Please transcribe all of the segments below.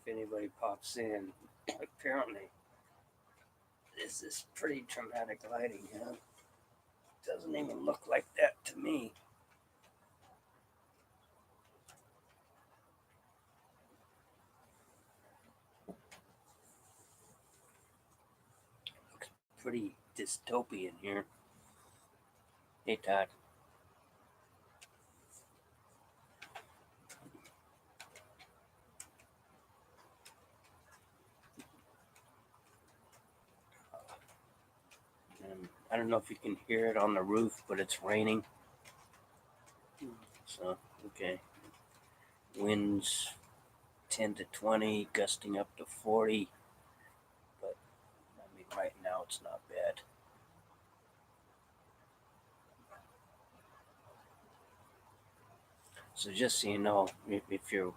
if anybody pops in. Apparently, this is pretty dramatic lighting, huh? Doesn't even look like that to me. Looks pretty dystopian here. Hey, Todd. I don't know if you can hear it on the roof, but it's raining. So, okay. Winds 10 to 20, gusting up to 40. But, I mean, right now it's not bad. So, just so you know, if you're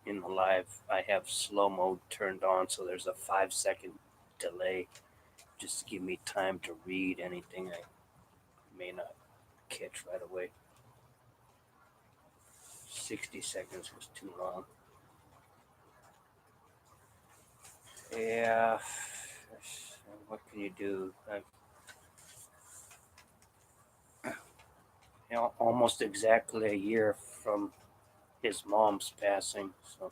in the live, I have slow mode turned on, so there's a 5 second delay just to give me time to read anything I may not catch right away. 60 seconds was too long. Yeah, what can you do? Almost exactly a year from his mom's passing, so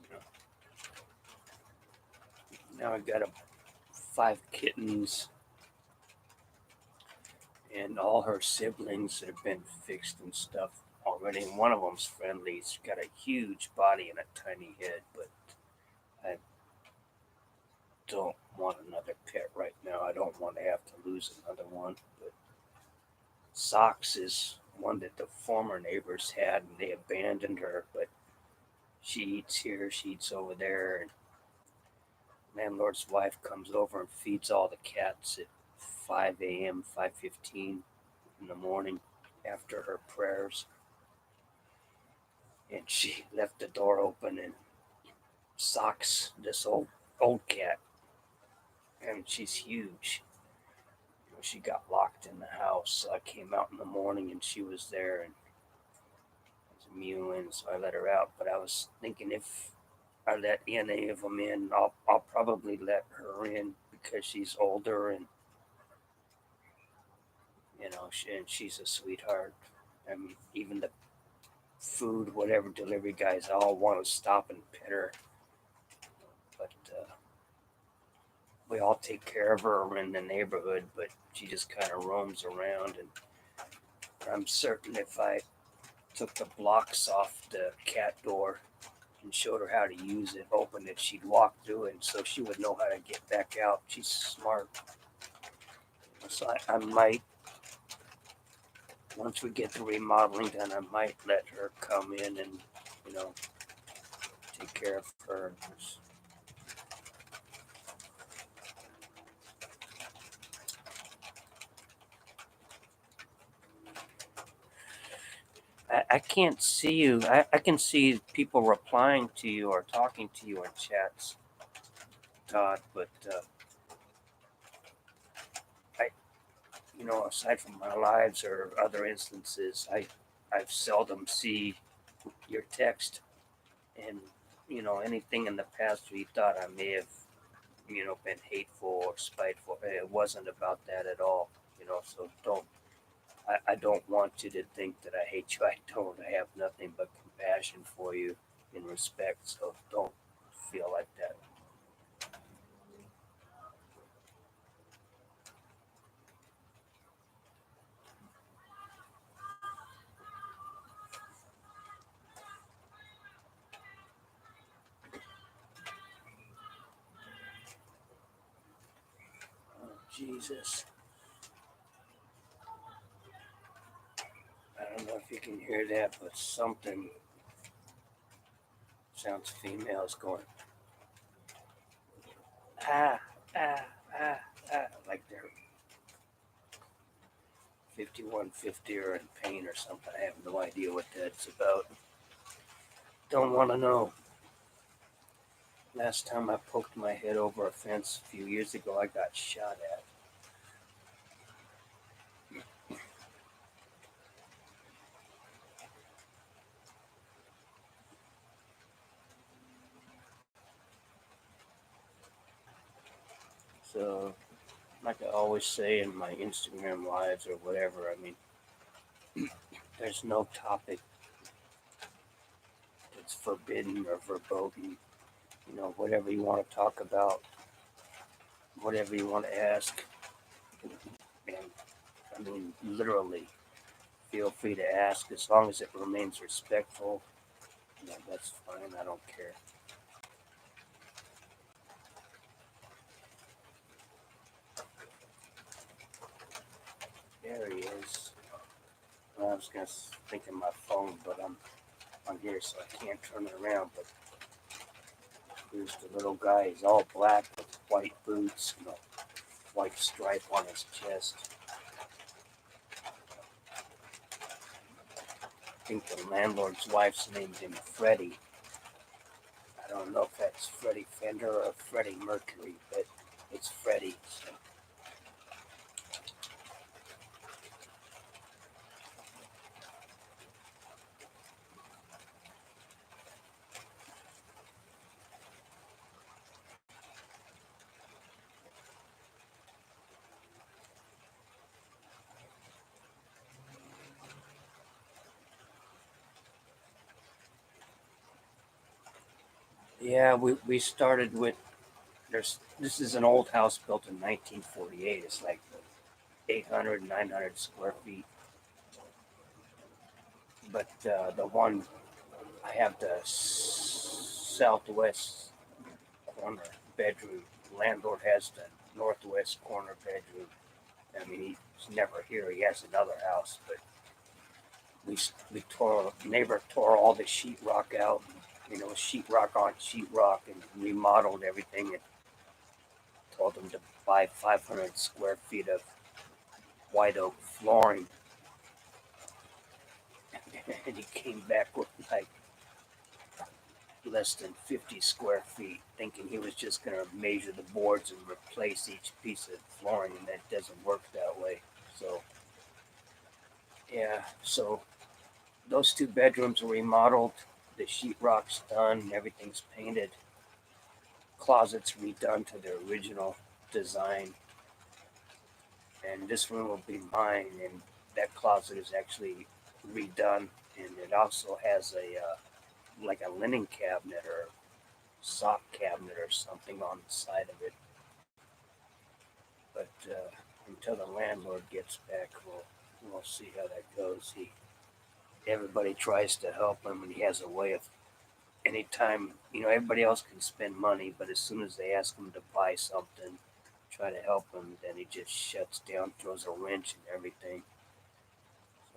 you know, now I got 5 kittens, and all her siblings have been fixed and stuff already. And one of them's friendly. He's got a huge body and a tiny head, but I don't want another pet right now. I don't want to have to lose another one. But Socks is one that the former neighbors had, and they abandoned her. But she eats here, she eats over there, and landlord's wife comes over and feeds all the cats at 5 a.m., 5:15 in the morning after her prayers. And she left the door open, and Socks, this old cat, and she's huge. She got locked in the house. So I came out in the morning and she was there and was mewing, so I let her out. But I was thinking if I let any of them in, I'll probably let her in because she's older and and she's a sweetheart. I mean, even the food, whatever delivery guys, all want to stop and pet her. But we all take care of her in the neighborhood, but she just kind of roams around. And I'm certain if I took the blocks off the cat door and showed her how to use it, open it, she'd walk through it, so she would know how to get back out. She's smart. So I might, once we get the remodeling done, I might let her come in and, you know, take care of her. I can't see you. I can see people replying to you or talking to you in chats, Todd, but I, aside from my lives or other instances, I've seldom see your text, and anything in the past we thought I may have been hateful or spiteful. It wasn't about that at all. So I don't want you to think that I hate you. I don't. I have nothing but compassion for you and respect. So don't feel like that. Oh, Jesus. I don't know if you can hear that, but something sounds female is going ah ah ah like they're 5150 or in pain or something. I have no idea what that's about. Don't want to know. Last time I poked my head over a fence a few years ago, I got shot at. So, like I always say in my Instagram lives or whatever, I mean, there's no topic that's forbidden or verboten. You know, whatever you want to talk about, whatever you want to ask, and I mean, literally, feel free to ask as long as it remains respectful. You know, that's fine. I don't care. There he is. Well, I was gonna think of my phone, but I'm on here, so I can't turn it around. But here's the little guy. He's all black with white boots and a white stripe on his chest. I think the landlord's wife's named him Freddie. I don't know if that's Freddie Fender or Freddie Mercury, but it's Freddie. So, yeah, we started with this is an old house built in 1948. It's like 800, 900 square feet. But the one I have the southwest corner bedroom. Landlord has the northwest corner bedroom. I mean, he's never here. He has another house, but we tore neighbor tore all the sheetrock out. You know, sheetrock on sheetrock, and remodeled everything. And told him to buy 500 square feet of white oak flooring, and he came back with like less than 50 square feet, thinking he was just going to measure the boards and replace each piece of flooring, and that doesn't work that way. So, yeah, so those two bedrooms were remodeled, the sheetrock's done, everything's painted, closets redone to their original design, and this room will be mine, and that closet is actually redone, and it also has a like a linen cabinet or sock cabinet or something on the side of it. But until the landlord gets back, we'll see how that goes. Everybody tries to help him, and he has a way of anytime everybody else can spend money, but as soon as they ask him to buy something, try to help him, then he just shuts down, throws a wrench and everything.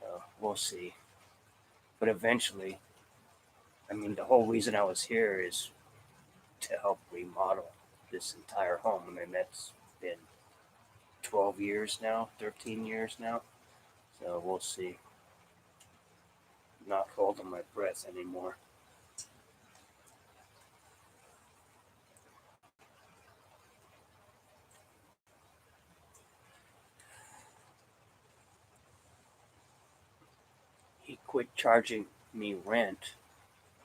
So we'll see. But eventually, I mean, the whole reason I was here is to help remodel this entire home. I mean, that's been 12 years now, 13 years now. So we'll see. Not holding my breath anymore. He quit charging me rent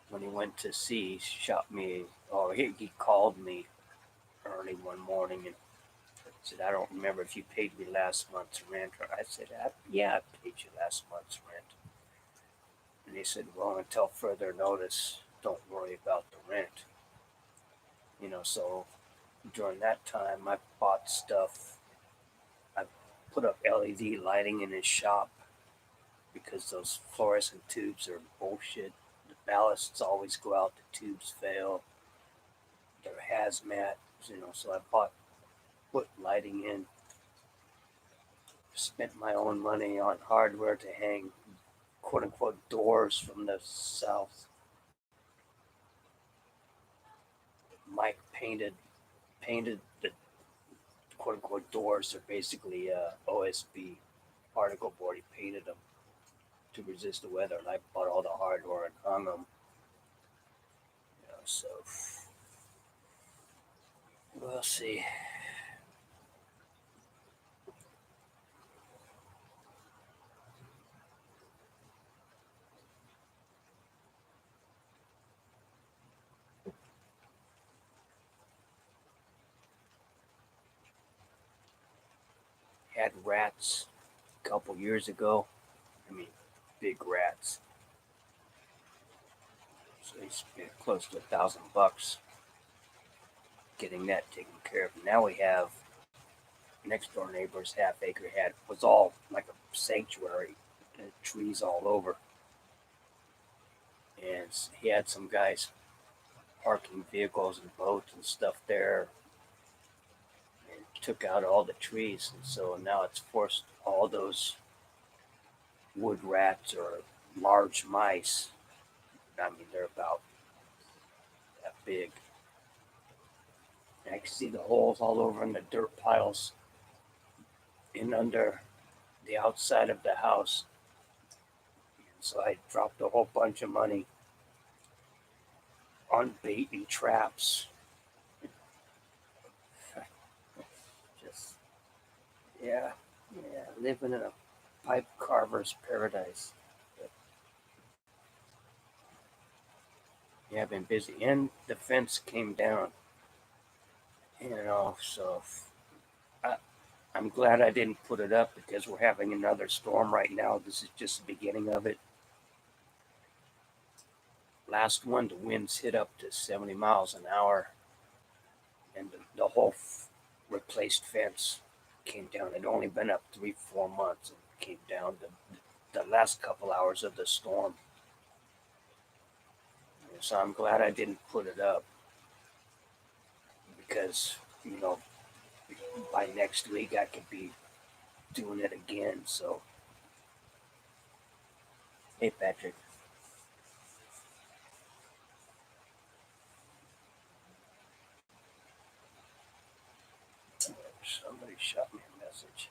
when he went to sea. He shot me, or he called me early one morning and said, "I don't remember if you paid me last month's rent." Or I said, "Yeah, I paid you last month's rent." And he said, "Well, until further notice, don't worry about the rent." So during that time, I bought stuff. I put up LED lighting in his shop because those fluorescent tubes are bullshit. The ballasts always go out, the tubes fail. They're hazmat, so I put lighting in, spent my own money on hardware to hang quote unquote doors from the south. Mike painted the quote unquote doors. They're basically OSB particle board. He painted them to resist the weather, and I bought all the hardware and hung them. So we'll see. had rats a couple years ago. I mean, big rats. So they spent close to $1,000 getting that taken care of. Now we have next door neighbor's half acre had was all like a sanctuary, trees all over, and he had some guys parking vehicles and boats and stuff there, and took out all the trees, and so now it's forced all those wood rats or large mice. I mean, they're about that big. And I can see the holes all over in the dirt piles in under the outside of the house. And so I dropped a whole bunch of money on bait and traps. Just yeah, yeah, living in a pipe carver's paradise. But yeah, I've been busy, and the fence came down. So I, I'm glad I didn't put it up because we're having another storm right now. This is just the beginning of it. Last one, the winds hit up to 70 miles an hour, and the whole replaced fence came down. It'd only been up 3, 4 months, and it came down the last couple hours of the storm. So I'm glad I didn't put it up because you know by next week I could be doing it again. So hey Patrick, somebody shot me a message.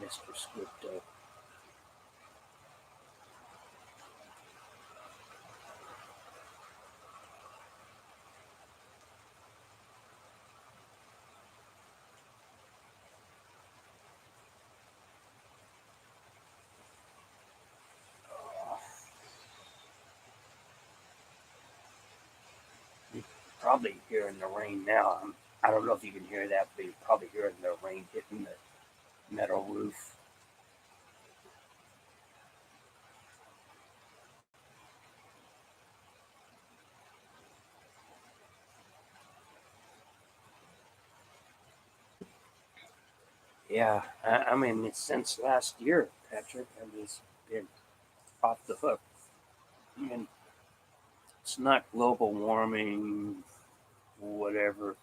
Mr. Scripto. You probably hearing the rain now. I don't know if you can hear that, but you're probably hearing the rain hitting the metal roof. Yeah, I mean, it's since last year, Patrick. I mean, it's been off the hook. I mean, it's not global warming, whatever.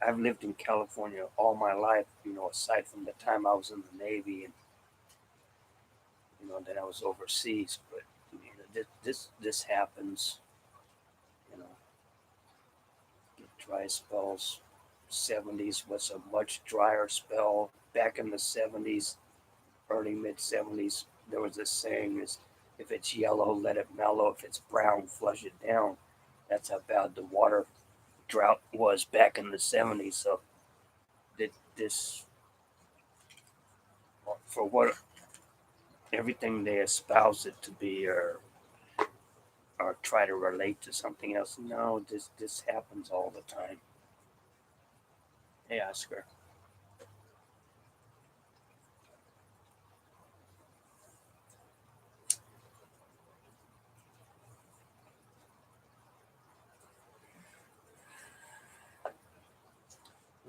I've lived in California all my life, aside from the time I was in the Navy and, then I was overseas. But, this happens, you know, get dry spells. 70s was a much drier spell. Back in the 70s, early mid 70s, there was this saying is if it's yellow, let it mellow. If it's brown, flush it down. That's how bad the water drought was back in the 70s. So this, for what everything they espouse it to be, or try to relate to something else. No, this happens all the time. Hey, Oscar,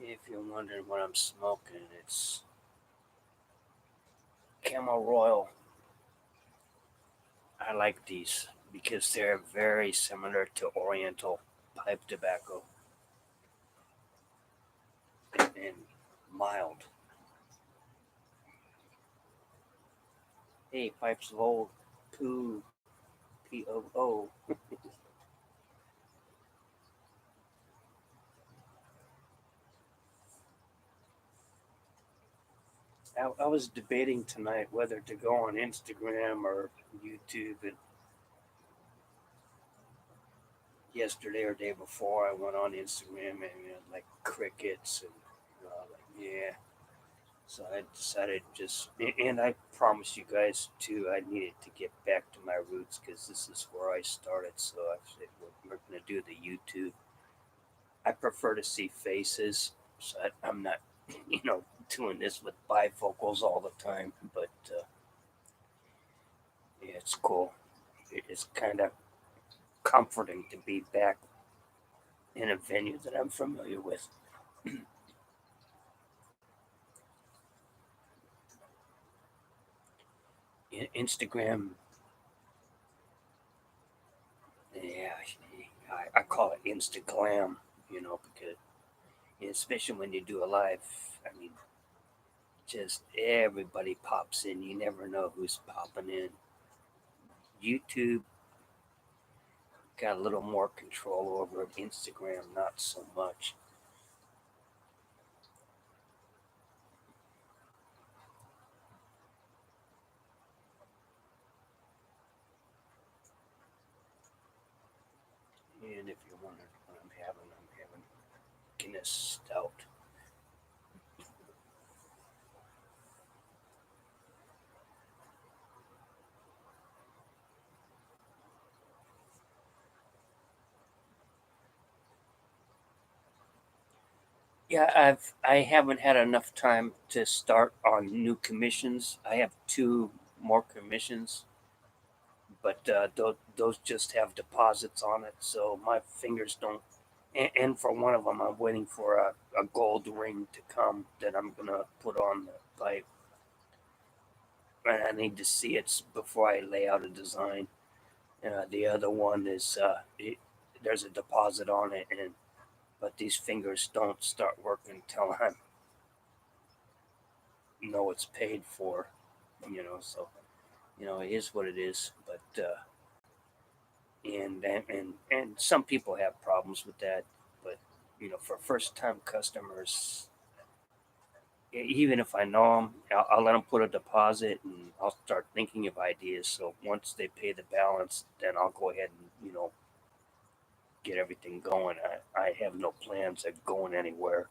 if you're wondering what I'm smoking, it's Camel Royal. I like these because they're very similar to Oriental pipe tobacco and mild. Hey, Pipes of Old Poo, Poo. I was debating tonight whether to go on Instagram or YouTube. And yesterday or day before, I went on Instagram and like crickets and like yeah. So I decided and I promised you guys too, I needed to get back to my roots because this is where I started. So I said, we're going to do the YouTube. I prefer to see faces, so I'm not, doing this with bifocals all the time. But yeah, it's cool. It's kind of comforting to be back in a venue that I'm familiar with. Instagram, yeah, I call it Instaglam, because especially when you do a live, I mean, just everybody pops in. You never know who's popping in. YouTube got a little more control over it. Instagram, not so much. And if you're wondering what I'm having Guinness Stout. Yeah, I haven't had enough time to start on new commissions. I have two more commissions, but those just have deposits on it, so my fingers don't. And for one of them, I'm waiting for a gold ring to come that I'm gonna put on the pipe, and I need to see it before I lay out a design. The other one is there's a deposit on it, and but these fingers don't start working until I know it's paid for. So it is what it is. But and some people have problems with that, but for first time customers, even if I know them, I'll let them put a deposit, and I'll start thinking of ideas. So once they pay the balance, then I'll go ahead and get everything going. I have no plans of going anywhere.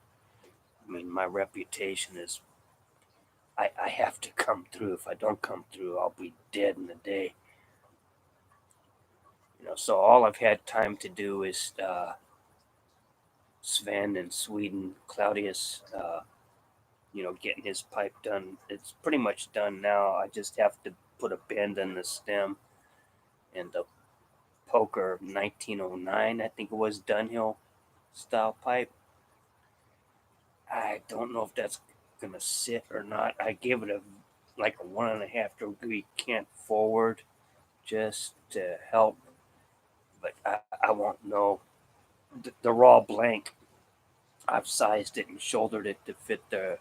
I mean, my reputation is I have to come through. If I don't come through, I'll be dead in a day. So all I've had time to do is Sven in Sweden, Claudius, getting his pipe done. It's pretty much done now. I just have to put a bend in the stem, and the Poker 1909, I think it was Dunhill style pipe. I don't know if that's gonna sit or not. I gave it a 1.5 degree cant forward just to help, but I won't know. The raw blank, I've sized it and shouldered it to fit the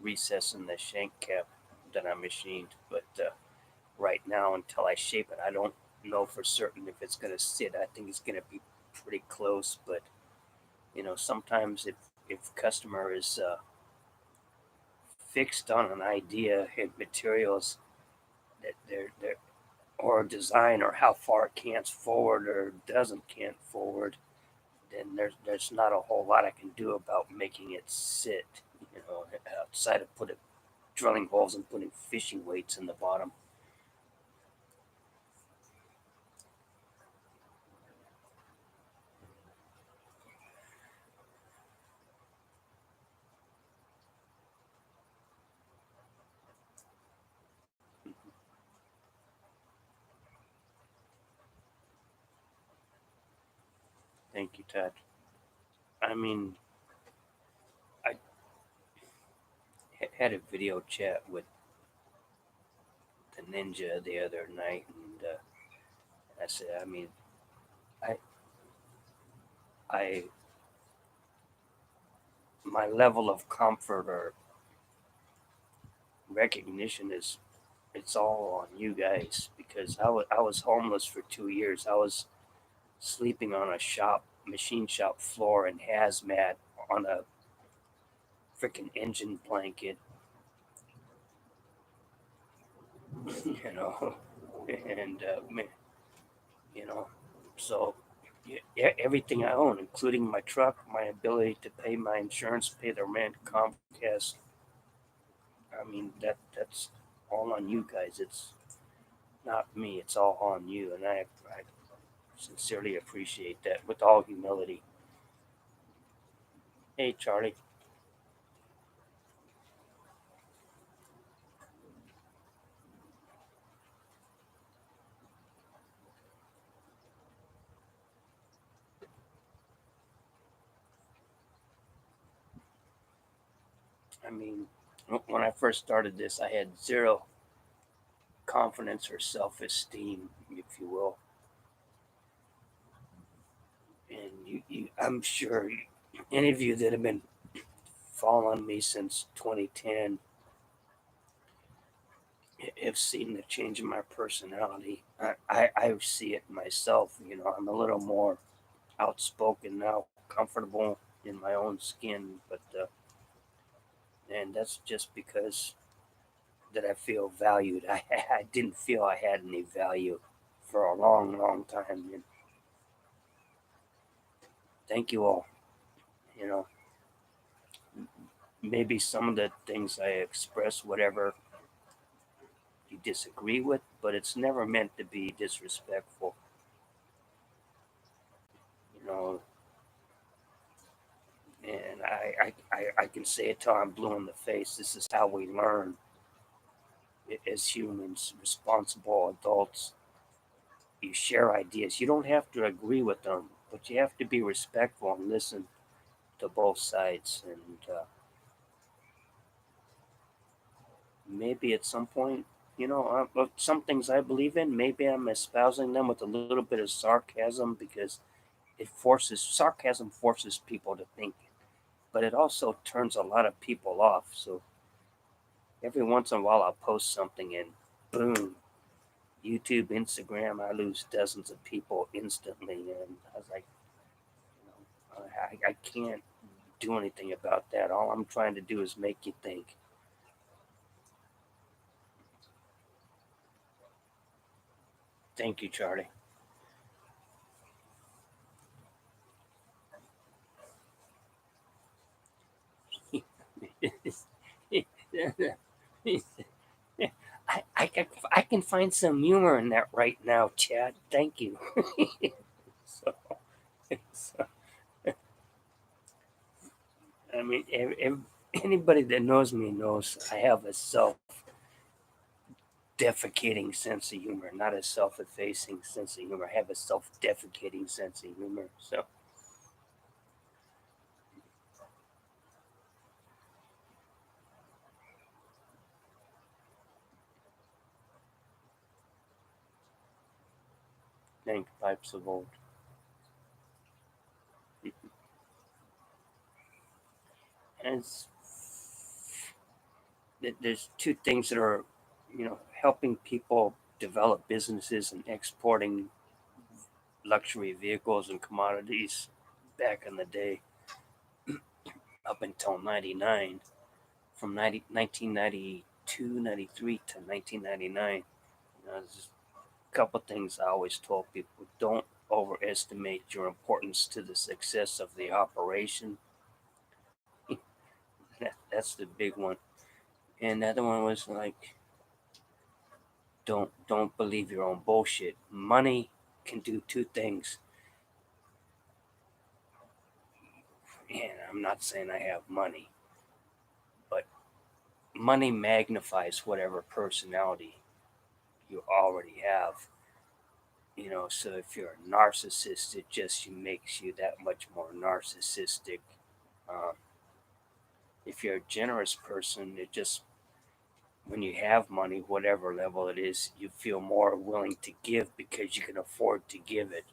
recess in the shank cap that I machined. But right now, until I shape it, I don't know for certain if it's gonna sit. I think it's gonna be pretty close, but sometimes if customer is fixed on an idea and materials that they're or design or how far it cants forward or doesn't cant forward, then there's not a whole lot I can do about making it sit. Outside of putting drilling holes and putting fishing weights in the bottom. Thank you, Todd. I mean, I had a video chat with the ninja the other night, and I said, I mean, I, I, my level of comfort or recognition is, it's all on you guys because I was homeless for 2 years. I was sleeping on a machine shop floor in hazmat on a freaking engine blanket, you know, and you know, so everything I own, including my truck, my ability to pay my insurance, pay the rent, Comcast, I mean, that's all on you guys. It's not me. It's all on you, and I sincerely appreciate that with all humility. Hey, Charlie. I mean, when I first started this, I had zero confidence or self-esteem, if you will, and I'm sure any of you that have been following me since 2010 have seen the change in my personality. I see it myself. I'm a little more outspoken now, comfortable in my own skin, but and that's just because that I feel valued. I didn't feel I had any value for a long, long time. And thank you all. You know, maybe some of the things I express, whatever you disagree with, but it's never meant to be disrespectful. You know, and I can say it till I'm blue in the face. This is how we learn as humans, responsible adults. You share ideas. You don't have to agree with them, but you have to be respectful and listen to both sides. And maybe at some point, some things I believe in, maybe I'm espousing them with a little bit of sarcasm because sarcasm forces people to think, but it also turns a lot of people off. So every once in a while, I'll post something and boom, YouTube, Instagram, I lose dozens of people instantly. And I was like, I can't do anything about that. All I'm trying to do is make you think. Thank you, Charlie. I can find some humor in that right now, Chad. Thank you. so, so, I mean, anybody that knows me knows I have a self defecating sense of humor, not a self effacing sense of humor. I have a self defecating sense of humor. So, thank pipes of old. And there's two things that are, helping people develop businesses and exporting luxury vehicles and commodities back in the day up until 99, from 1992, 93 to 1999. There's a couple things I always told people: don't overestimate your importance to the success of the operation. That's the big one. And the other one was like, don't believe your own bullshit. Money can do two things. And I'm not saying I have money, but money magnifies whatever personality you already have. So if you're a narcissist, it just makes you that much more narcissistic. Um, if you're a generous person, it just, when you have money, whatever level it is, you feel more willing to give because you can afford to give it.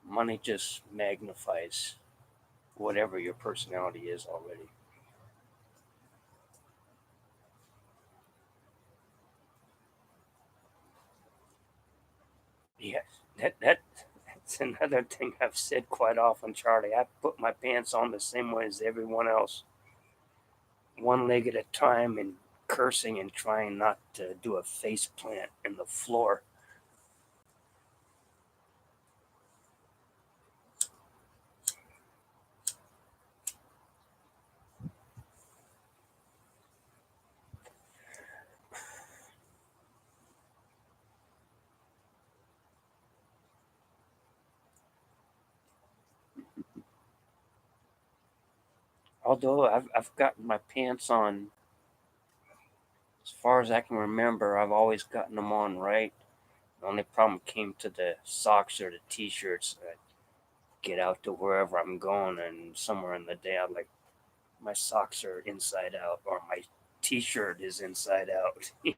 Money just magnifies whatever your personality is already. Yes, that's another thing I've said quite often, Charlie. I put my pants on the same way as everyone else, one leg at a time, and cursing and trying not to do a face plant in the floor. Although I've gotten my pants on, as far as I can remember, I've always gotten them on right. The only problem came to the socks or the t-shirts. I get out to wherever I'm going, and somewhere in the day, I'm like, my socks are inside out, or my t-shirt is inside out. You're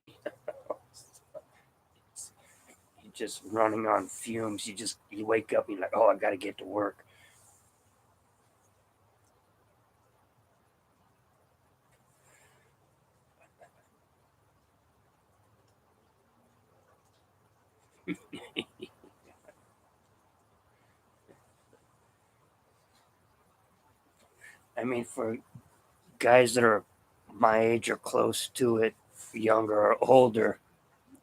just running on fumes. You wake up and you're like, oh, I got to get to work. I mean, for guys that are my age or close to it, younger or older,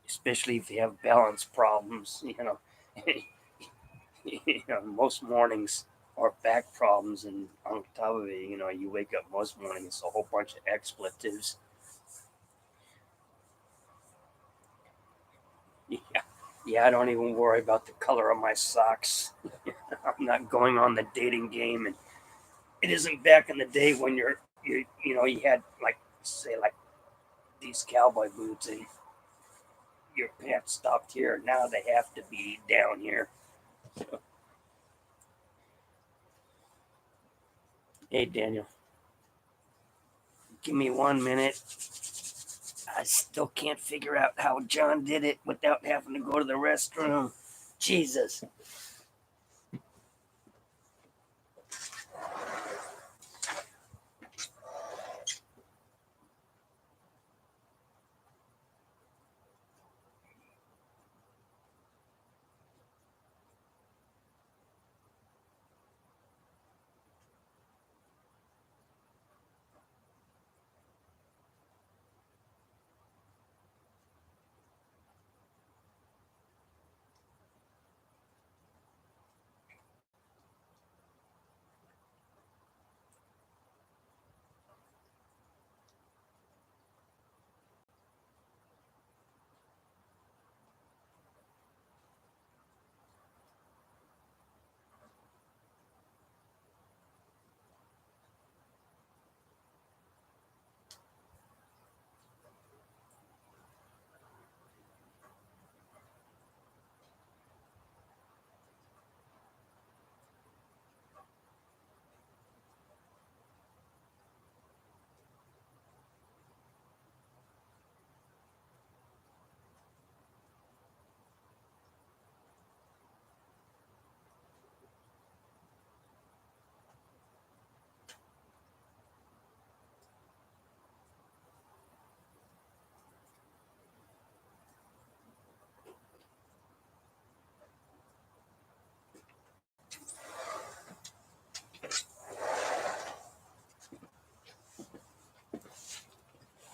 especially if you have balance problems, most mornings are back problems, and on top of it, you wake up most mornings a whole bunch of expletives. Yeah, yeah, I don't even worry about the color of my socks. I'm not going on the dating game, and it isn't back in the day when you had like say like these cowboy boots and your pants stopped here. Now they have to be down here. Hey Daniel, give me 1 minute. I still can't figure out how John did it without having to go to the restroom. Jesus.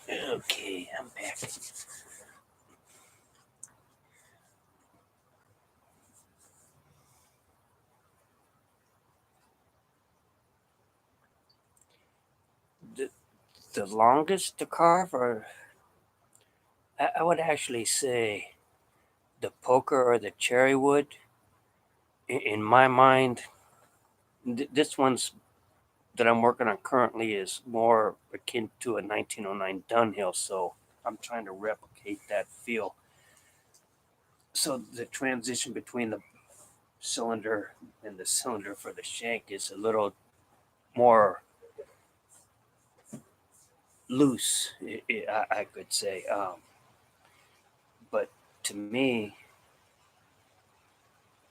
Okay, I'm back. The, the longest to carve, or I would actually say the poker or the cherry wood. In my mind, this one's that I'm working on currently is more akin to a 1909 Dunhill, so I'm trying to replicate that feel. So the transition between the cylinder and the cylinder for the shank is a little more loose, I could say. But to me,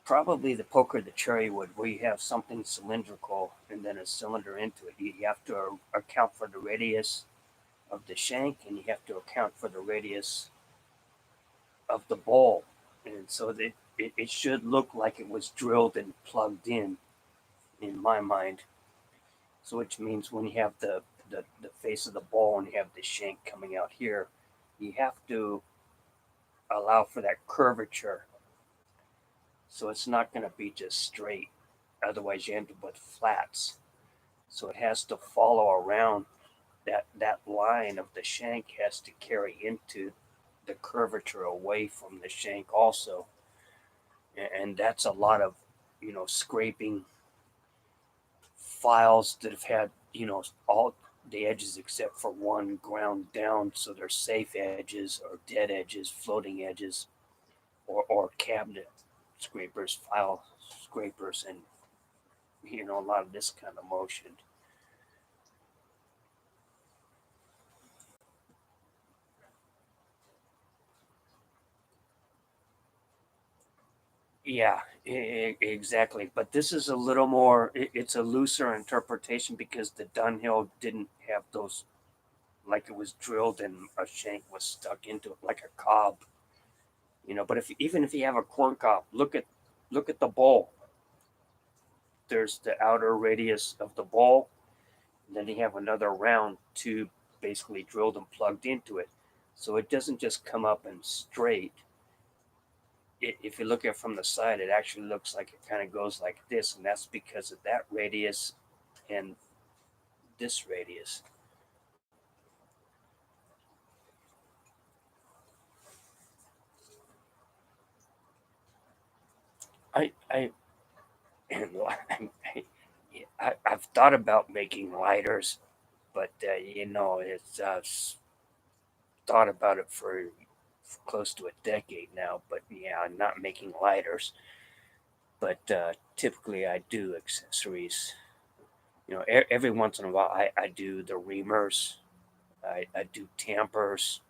probably the poker, the cherry wood, where you have something cylindrical and then a cylinder into it. You have to account for the radius of the shank, and you have to account for the radius of the bowl. And so that it should look like it was drilled and plugged in my mind. So which means when you have the face of the bowl and you have the shank coming out here, you have to allow for that curvature. So it's not going to be just straight. Otherwise, you end up with flats. So it has to follow around that line of the shank has to carry into the curvature away from the shank also, and that's a lot of scraping files that have had all the edges except for one ground down, so they're safe edges or dead edges, floating edges, or cabinet scrapers, file scrapers, and a lot of this kind of motion. Yeah, exactly. But this is a little more. It's a looser interpretation because the Dunhill didn't have those, like it was drilled and a shank was stuck into it like a cob. But if even if you have a corn cob, look at the bowl. There's the outer radius of the bowl, and then you have another round tube basically drilled and plugged into it. So it doesn't just come up and straight. If you look at it from the side, it actually looks like it kind of goes like this, and that's because of that radius and this radius. I I've thought about making lighters, but it's thought about it for close to a decade now. But yeah, I'm not making lighters, but typically I do accessories. Every once in a while I do the reamers, I do tampers,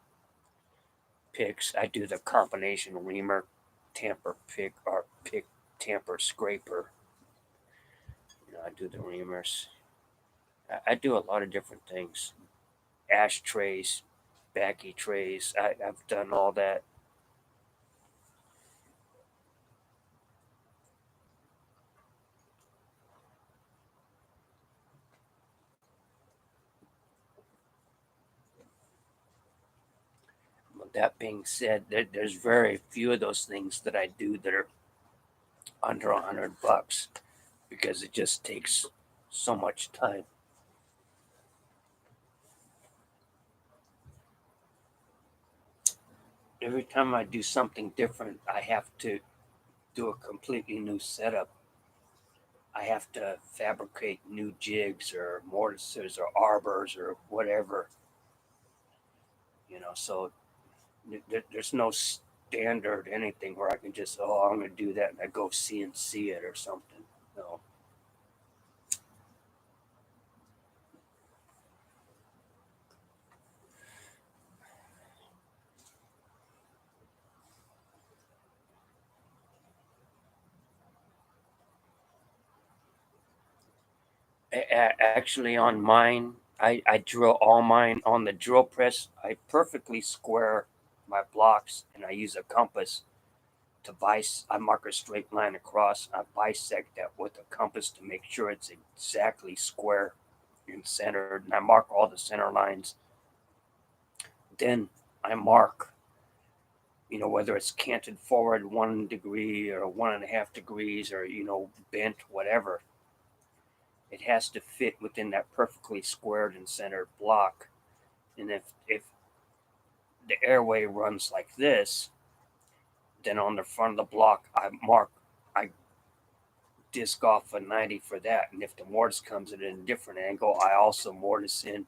picks. I do the combination reamer, tamper pick, or pick tamper scraper. I do the reamers. I do a lot of different things. Ashtrays, backy trays. I've done all that. That being said, there's very few of those things that I do that are under $100 because it just takes so much time. Every time I do something different, I have to do a completely new setup. I have to fabricate new jigs or mortises or arbors or whatever, So there's no standard anything where I can just, oh, I'm going to do that and I go CNC it or something. No. Actually, on mine, I drill all mine on the drill press. I perfectly square my blocks and I use a compass to I mark a straight line across. I bisect that with a compass to make sure it's exactly square and centered. And I mark all the center lines. Then I mark, whether it's canted forward 1 degree or 1.5 degrees or, bent, whatever. It has to fit within that perfectly squared and centered block. And if the airway runs like this, then on the front of the block, I disc off a 90 for that. And if the mortise comes at a different angle, I also mortise in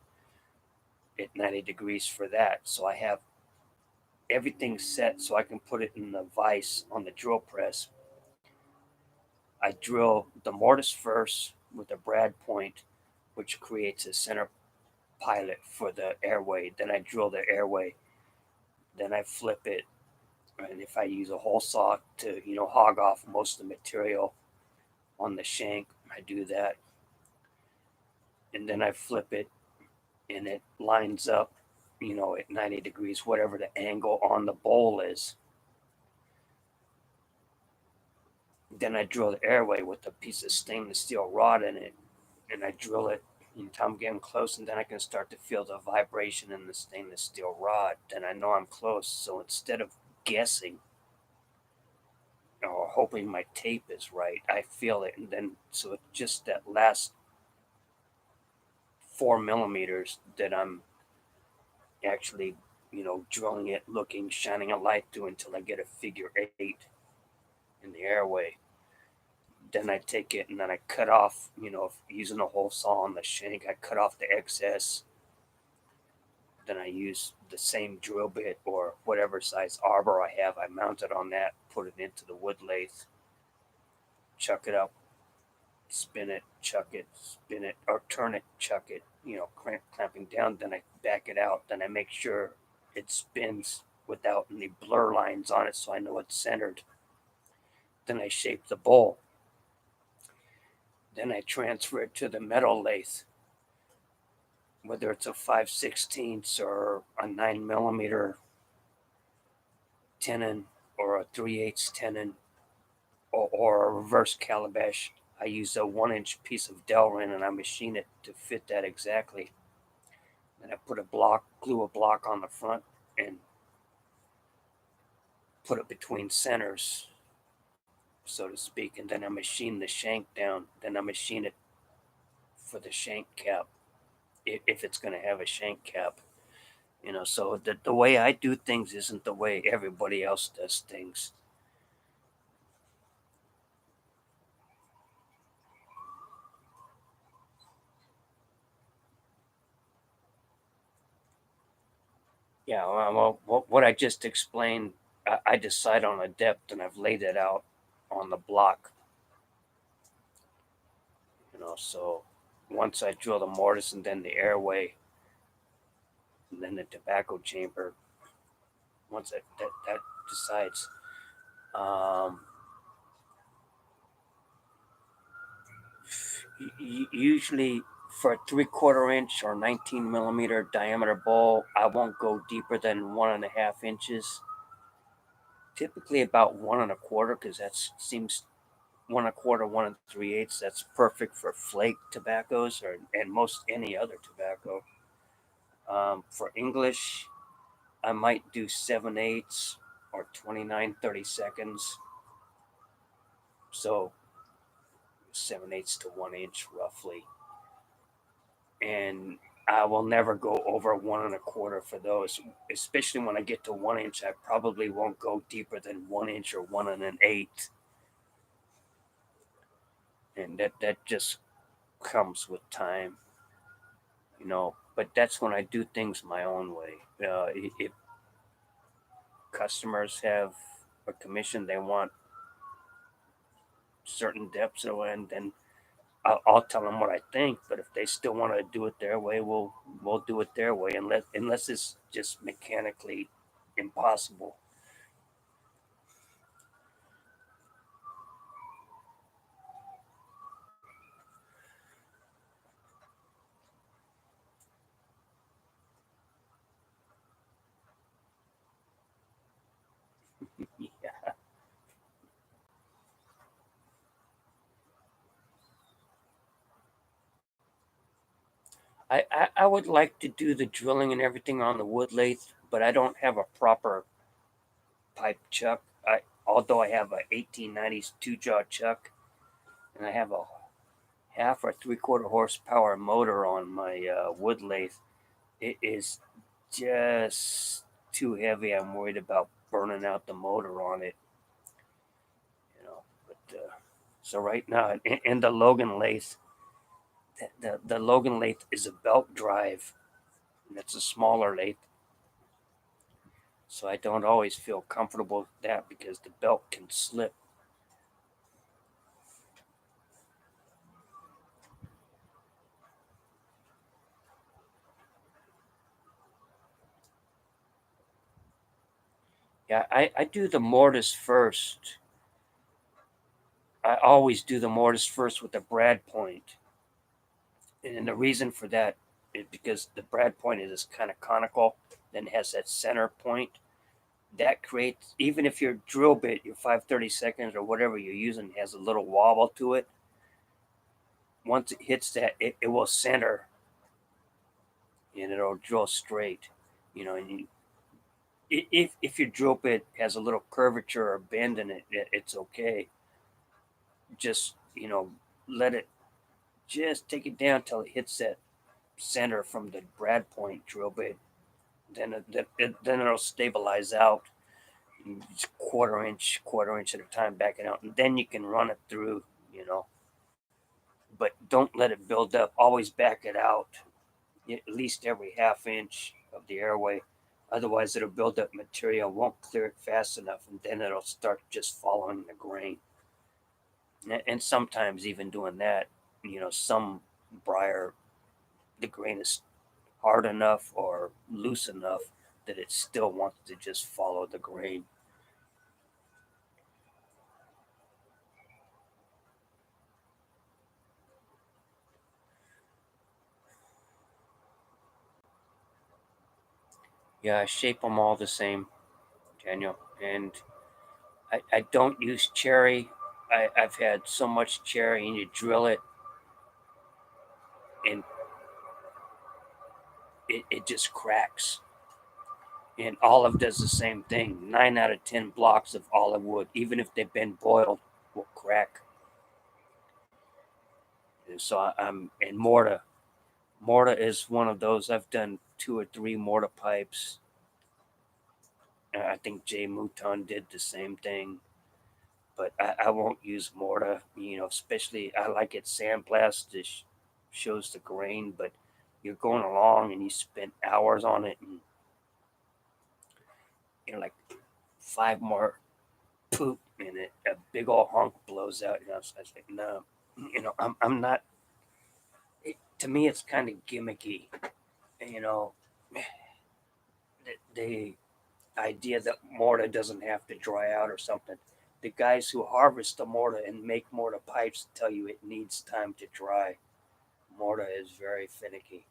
at 90 degrees for that. So I have everything set so I can put it in the vise on the drill press. I drill the mortise first with a brad point, which creates a center pilot for the airway. Then I drill the airway. Then I flip it. And if I use a hole saw to, hog off most of the material on the shank, I do that. And then I flip it and it lines up, at 90 degrees, whatever the angle on the bowl is. Then I drill the airway with a piece of stainless steel rod in it, and I drill it until I'm getting close, and then I can start to feel the vibration in the stainless steel rod. Then I know I'm close. So instead of guessing or hoping my tape is right, I feel it, and then so it's just that last 4 millimeters that I'm actually, drilling it, looking, shining a light through until I get a figure 8 in the airway. Then I take it and then I cut off, using a hole saw on the shank, I cut off the excess. Then I use the same drill bit or whatever size arbor I have. I mount it on that, put it into the wood lathe, chuck it up, spin it, chuck it, spin it, or turn it, chuck it, clamping down. Then I back it out. Then I make sure it spins without any blur lines on it so I know it's centered. Then I shape the bowl. Then I transfer it to the metal lathe, whether it's a 5/16 or a 9mm tenon or a 3/8 tenon or a reverse calabash. I use a 1-inch piece of Delrin and I machine it to fit that exactly. Then I glue a block on the front and put it between centers, so to speak, and then I machine the shank down. Then I machine it for the shank cap, if it's going to have a shank cap. So the way I do things isn't the way everybody else does things. Yeah, well, what I just explained, I decide on a depth and I've laid it out on the block. So once I drill the mortise and then the airway and then the tobacco chamber, once that decides, um, usually for a 3/4 inch or 19mm diameter bowl, I won't go deeper than 1.5 inches. Typically about 1 1/4, because that seems 1 1/4, 1 3/8. That's perfect for flake tobaccos and most any other tobacco. For English, I might do 7/8 or 29/32. So 7/8 to 1 inch roughly. And I will never go over 1 1/4 for those, especially when I get to 1 inch. I probably won't go deeper than 1 inch or 1 1/8. And that just comes with time, but that's when I do things my own way. If customers have a commission, they want certain depths, and then I'll tell them what I think. But if they still want to do it their way, we'll do it their way, unless it's just mechanically impossible. Yeah, I would like to do the drilling and everything on the wood lathe, but I don't have a proper pipe chuck. Although I have a 1890s two jaw chuck, and I have a half or 3/4 horsepower motor on my wood lathe. It is just too heavy. I'm worried about burning out the motor on it, But so right now, in the Logan lathe, the Logan lathe is a belt drive, and it's a smaller lathe. So I don't always feel comfortable with that because the belt can slip. Yeah, I do the mortise first. I always do the mortise first with the brad point. And the reason for that is because the brad point is kind of conical, then has that center point. That creates, even if your drill bit, your 5/32 or whatever you're using, has a little wobble to it, once it hits that, it will center and it'll drill straight. And if your drill bit has a little curvature or bend in it, it's okay. Just, let it, just take it down till it hits that center from the brad point drill bit. Then it'll stabilize out, just quarter inch at a time, backing out, and then you can run it through. you know. But don't let it build up. Always back it out at least every half inch of the airway. Otherwise, it'll build up material, won't clear it fast enough, and then it'll start just following the grain. And sometimes, even doing that, some briar, the grain is hard enough or loose enough that it still wants to just follow the grain. Yeah, I shape them all the same, Daniel. And I don't use cherry. I've had so much cherry, and you drill it, and it just cracks. And olive does the same thing. 9 out of 10 blocks of olive wood, even if they've been boiled, will crack. And so I'm and mortar. Mortar is one of those. I've done 2 or 3 mortar pipes. I think Jay Mouton did the same thing, but I won't use mortar. Especially I like it sandblast. Shows the grain, but you're going along and you spend hours on it, and like 5 more poop and a big old hunk blows out. So I was like, no, I'm not. To me, it's kind of gimmicky. You know, the idea that mortar doesn't have to dry out or something. The guys who harvest the mortar and make mortar pipes tell you it needs time to dry. Mortar is very finicky.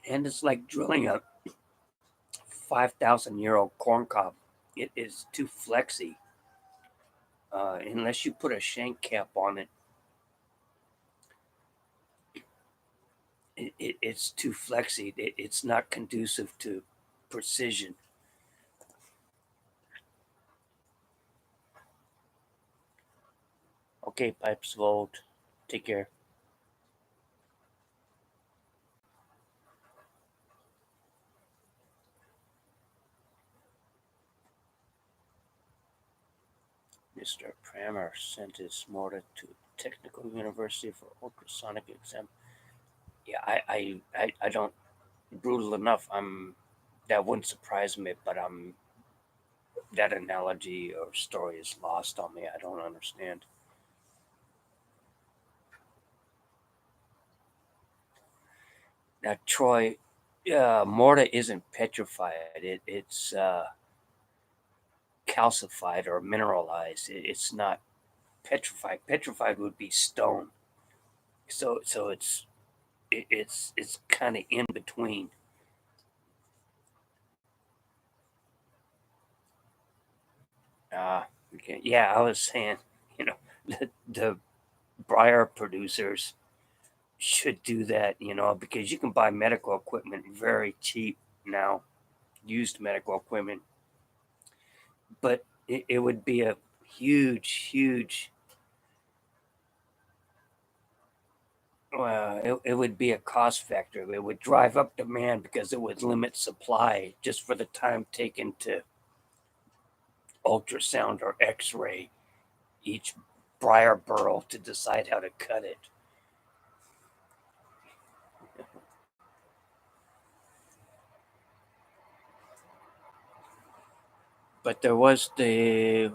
And it's like drilling a 5,000-year-old corn cob. It is too flexy. Unless you put a shank cap on it, it's too flexy. It's not conducive to precision. Okay, Pipes Vold. Take care. Mr. Prammer sent his mortar to Technical University for ultrasonic exam. Yeah, I don't brutal enough. That wouldn't surprise me, but that analogy or story is lost on me. I don't understand. Now, Troy, mortar isn't petrified. It's calcified or mineralized. It's not petrified. Petrified would be stone. So it's kind of in between. Okay. Yeah, I was saying, you know, the briar producers should do that, because you can buy medical equipment very cheap now, used medical equipment, but it would be a huge, it would be a cost factor. It would drive up demand because it would limit supply just for the time taken to ultrasound or x-ray each briar burl to decide how to cut it. But there was the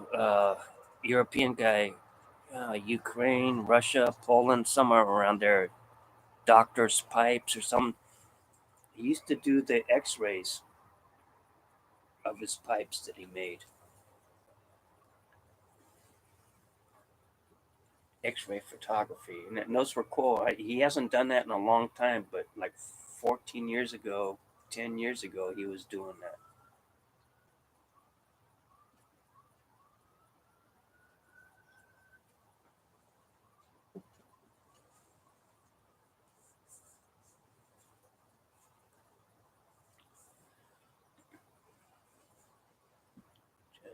European guy, Ukraine, Russia, Poland, somewhere around there, doctor's pipes or something. He used to do the x-rays of his pipes that he made. X-ray photography, and those were cool. He hasn't done that in a long time, but like 14 years ago, 10 years ago, he was doing that.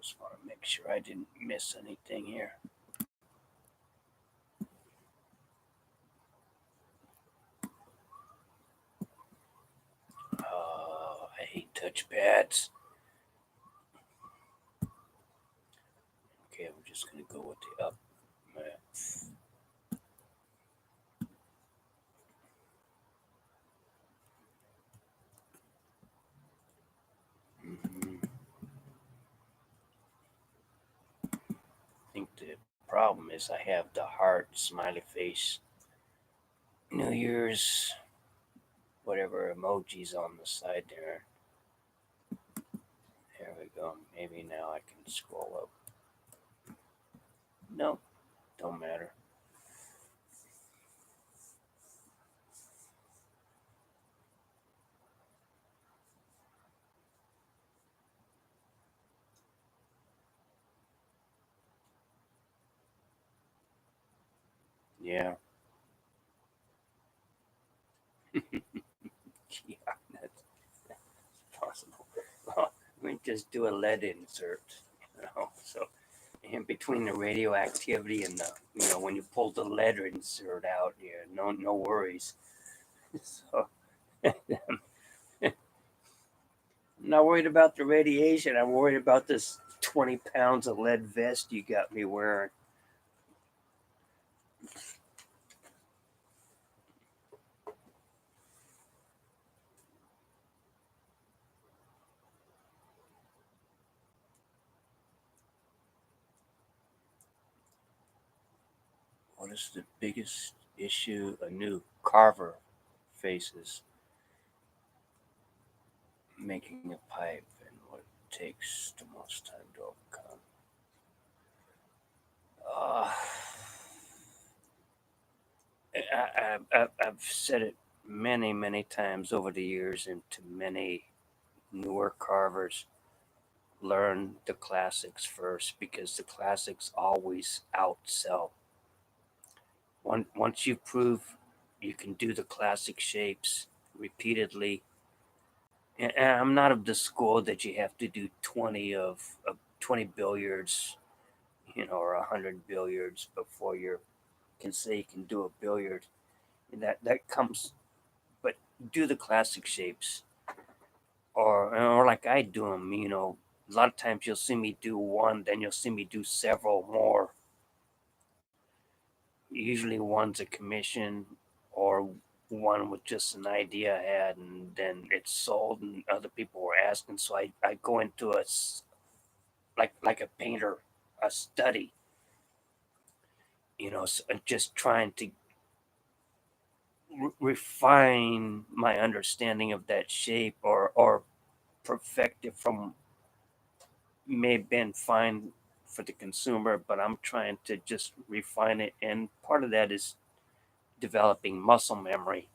Just want to make sure I didn't miss anything here. Uh, touchpads. Okay, I'm just gonna go with the up. Mhm. I think the problem is I have the heart, smiley face, New Year's, whatever emojis on the side there. There we go. Maybe now I can scroll up. No, don't matter. Yeah. Yeah, that's possible. Well, we just do a lead insert, So in between the radioactivity and the, when you pull the lead insert out, yeah, no worries. So I'm not worried about the radiation. I'm worried about this 20 pounds of lead vest you got me wearing. What is the biggest issue a new carver faces? Making a pipe and what takes the most time to overcome. Uh, I've said it many times over the years, and to many newer carvers, learn the classics first because the classics always outsell. Once you prove you can do the classic shapes repeatedly, and I'm not of the school that you have to do 20 billiards, or 100 billiards before you can say you can do a billiard. And that comes, but do the classic shapes, or like I do them. A lot of times you'll see me do one, then you'll see me do several more. Usually one's a commission, or one with just an idea I had, and then it's sold, and other people were asking. So I go into like a painter, a study. So just trying to refine my understanding of that shape, or perfect it from may have been fine for the consumer, but I'm trying to just refine it. And part of that is developing muscle memory.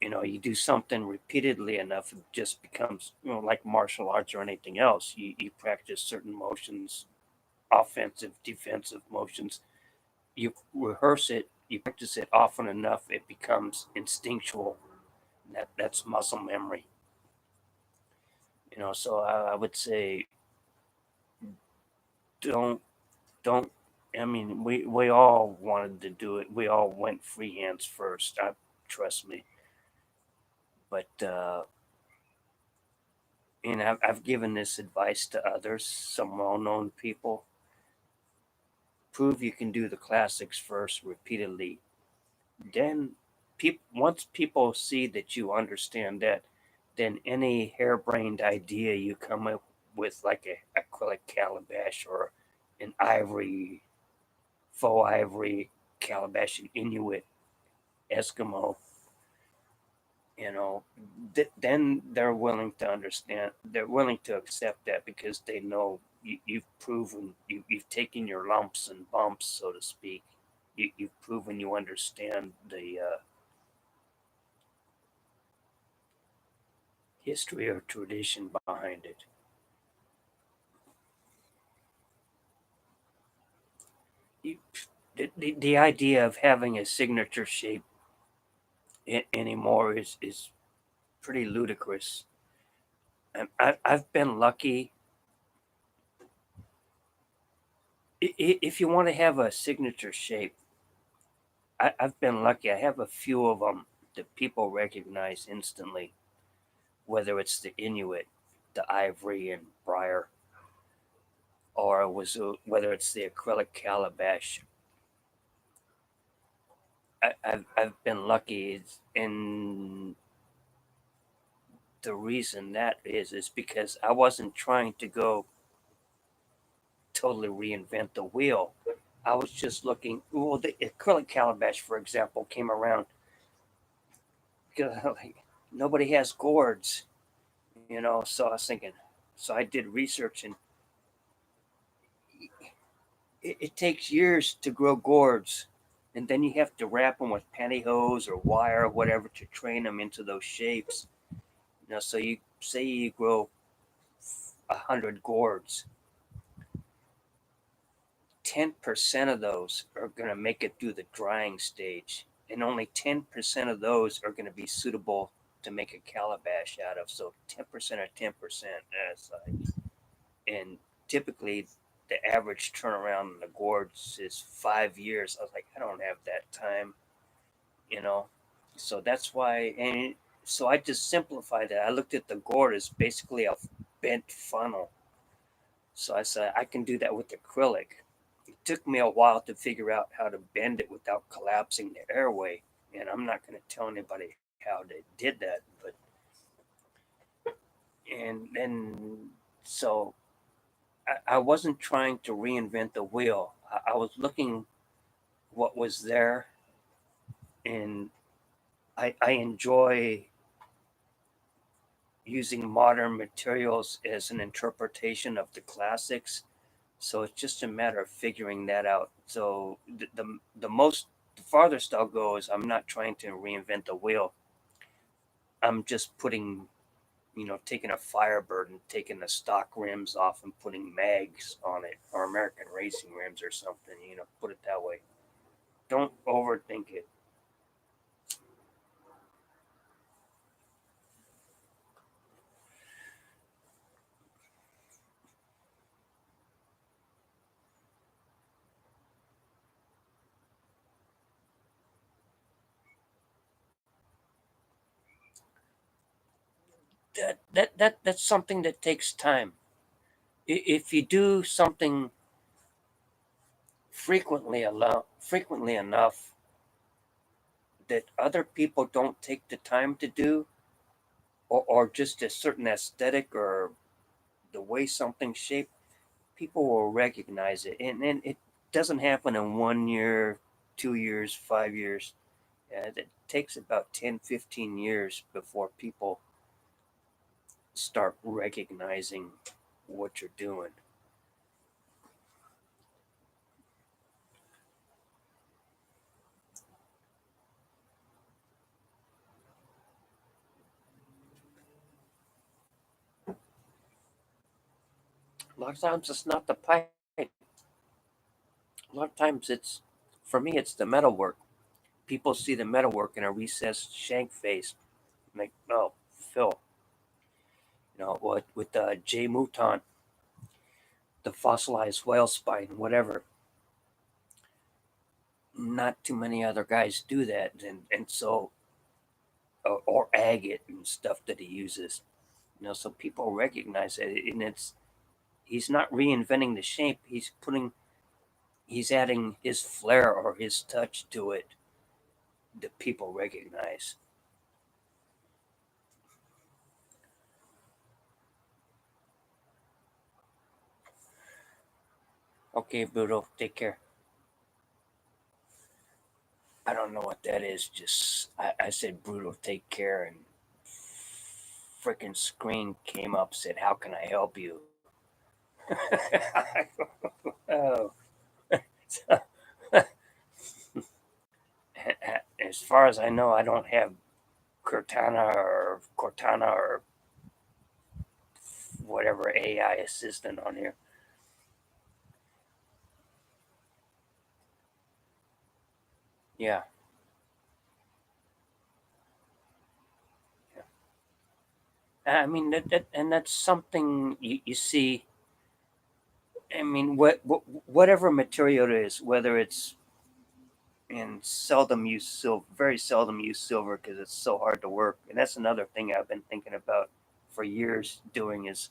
You do something repeatedly enough, it just becomes, like martial arts or anything else. You practice certain motions, offensive, defensive motions. You rehearse it, you practice it often enough, it becomes instinctual. That's muscle memory. So I would say don't don't. I mean, we all wanted to do it. We all went freehands first. Trust me. But I've given this advice to others, some well-known people. Prove you can do the classics first repeatedly. Then, once people see that you understand that, then any harebrained idea you come up with, like a acrylic calabash or an ivory, faux ivory calabash, an Inuit Eskimo, you know, then they're willing to understand. They're willing to accept that because they know you've proven you've taken your lumps and bumps, so to speak. You've proven you understand the history or tradition behind it. You, the idea of having a signature shape anymore is pretty ludicrous. I've been lucky. If you want to have a signature shape, I've been lucky. I have a few of them that people recognize instantly. whether it's the Inuit, the ivory and briar, or whether it's the acrylic calabash. I've been lucky, and the reason that is because I wasn't trying to go totally reinvent the wheel. I was just looking. Well, the acrylic calabash, for example, came around because like, nobody has gourds, you know. So I was thinking. So I did research, and it takes years to grow gourds, and then you have to wrap them with pantyhose or wire or whatever to train them into those shapes. You know, so you say you grow 100 gourds, 10% of those are going to make it through the drying stage, and only 10% of those are going to be suitable to make a calabash out of. So 10% of 10%. And typically, the average turnaround in the gourds is 5 years. I was like, I don't have that time, you know. So that's why, and so I just simplified it. I looked at the gourd as basically a bent funnel. So I said I can do that with acrylic. It took me a while to figure out how to bend it without collapsing the airway, and I'm not going to tell anybody how they did that. But and then so I wasn't trying to reinvent the wheel. I was looking what was there, and I enjoy using modern materials as an interpretation of the classics. So it's just a matter of figuring that out. So the farthest I'll go is I'm not trying to reinvent the wheel. I'm just putting, taking a Firebird and taking the stock rims off and putting mags on it, or American racing rims or something. Put it that way. Don't overthink it. That's something that takes time. If you do something frequently enough that other people don't take the time to do, or just a certain aesthetic or the way something's shaped, people will recognize it. And it doesn't happen in 1 year, 2 years, 5 years. It takes about 10, 15 years before people start recognizing what you're doing. A lot of times it's not the pipe. A lot of times for me, it's the metalwork. People see the metalwork in a recessed shank face, like, oh, Phil, what with the J Mouton, the fossilized whale spine, whatever. Not too many other guys do that, and so or agate and stuff that he uses. So people recognize it, and he's not reinventing the shape. He's adding his flair or his touch to it that people recognize. Okay, Bruto, take care. I don't know what that is. Just I said, Brutal, take care, and freaking screen came up, said, "How can I help you?" Oh, as far as I know, I don't have Cortana or whatever AI assistant on here. Yeah, I mean and that's something you see. I mean, whatever material it is, whether it's and seldom use silver, very seldom use silver because it's so hard to work. And that's another thing I've been thinking about for years doing is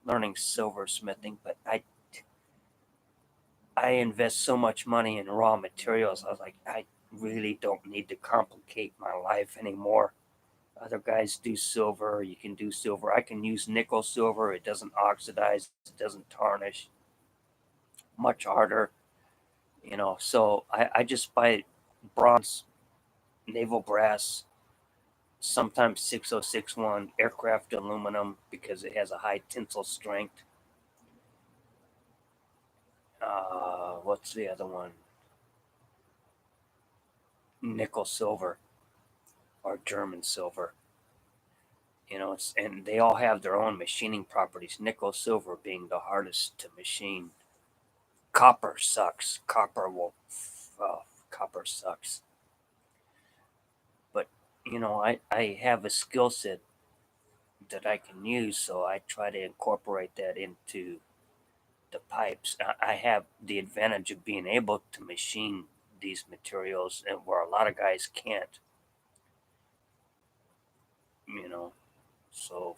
learning silversmithing. But I invest so much money in raw materials. I was like, I really don't need to complicate my life anymore. Other guys do silver. You can do silver. I can use nickel silver. It doesn't oxidize. It doesn't tarnish. Much harder, So I just buy bronze, naval brass, sometimes 6061 aircraft aluminum because it has a high tensile strength. What's the other one? Nickel silver or German silver. And they all have their own machining properties. Nickel silver being the hardest to machine. Copper sucks. Copper sucks. But I have a skill set that I can use, so I try to incorporate that into the pipes. I have the advantage of being able to machine these materials, and where a lot of guys can't. You know, so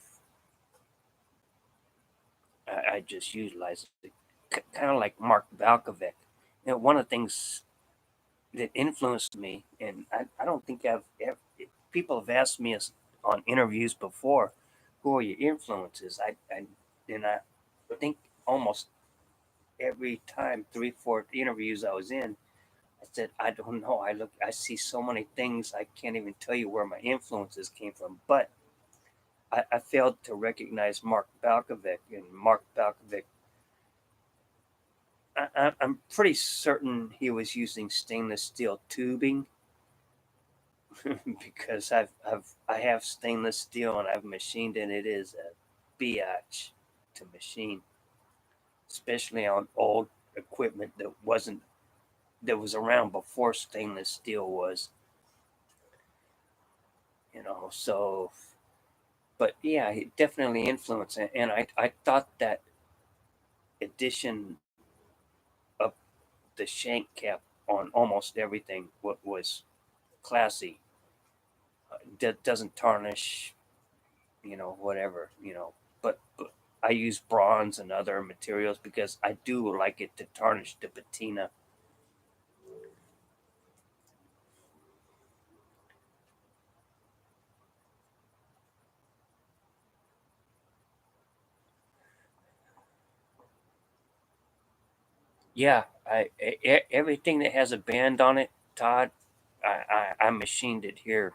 I just utilize it, kind of like Mark Balkovic. One of the things that influenced me, and I don't think people have asked me on interviews before, who are your influences? I think almost every time, 3, 4 interviews I was in, I said, I don't know. I see so many things. I can't even tell you where my influences came from. But I failed to recognize Mark Balkovic. And Mark Balkovic, I'm pretty certain he was using stainless steel tubing because I have stainless steel and I've machined it. It is a biatch to machine, especially on old equipment that was around before stainless steel was. So but yeah, it definitely influenced it. And I thought that addition of the shank cap on almost everything was classy. That doesn't tarnish, whatever, but I use bronze and other materials because I do like it to tarnish the patina. Yeah, everything that has a band on it, Todd, I machined it here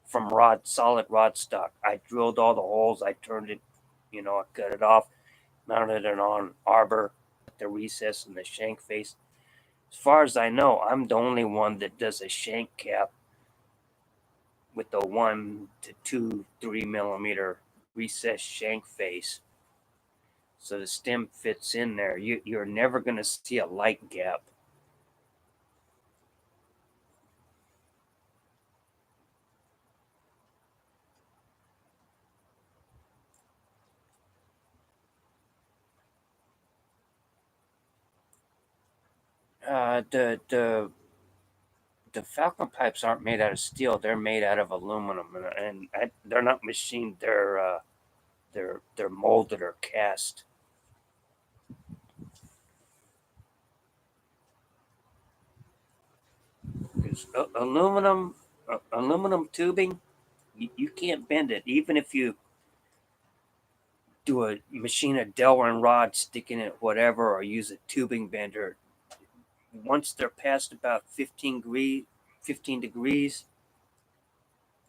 from solid rod stock. I drilled all the holes. I turned it, I cut it off, mounted it on arbor, the recess and the shank face. As far as I know, I'm the only one that does a shank cap with the 1 to 2, 3 millimeter recess shank face. So the stem fits in there. You're never going to see a light gap. The Falcon pipes aren't made out of steel; they're made out of aluminum, and they're not machined. They're molded or cast. 'Cause aluminum tubing, you can't bend it. Even if you do a machine a Delrin rod, sticking it whatever, or use a tubing bender, once they're past about 15 degrees,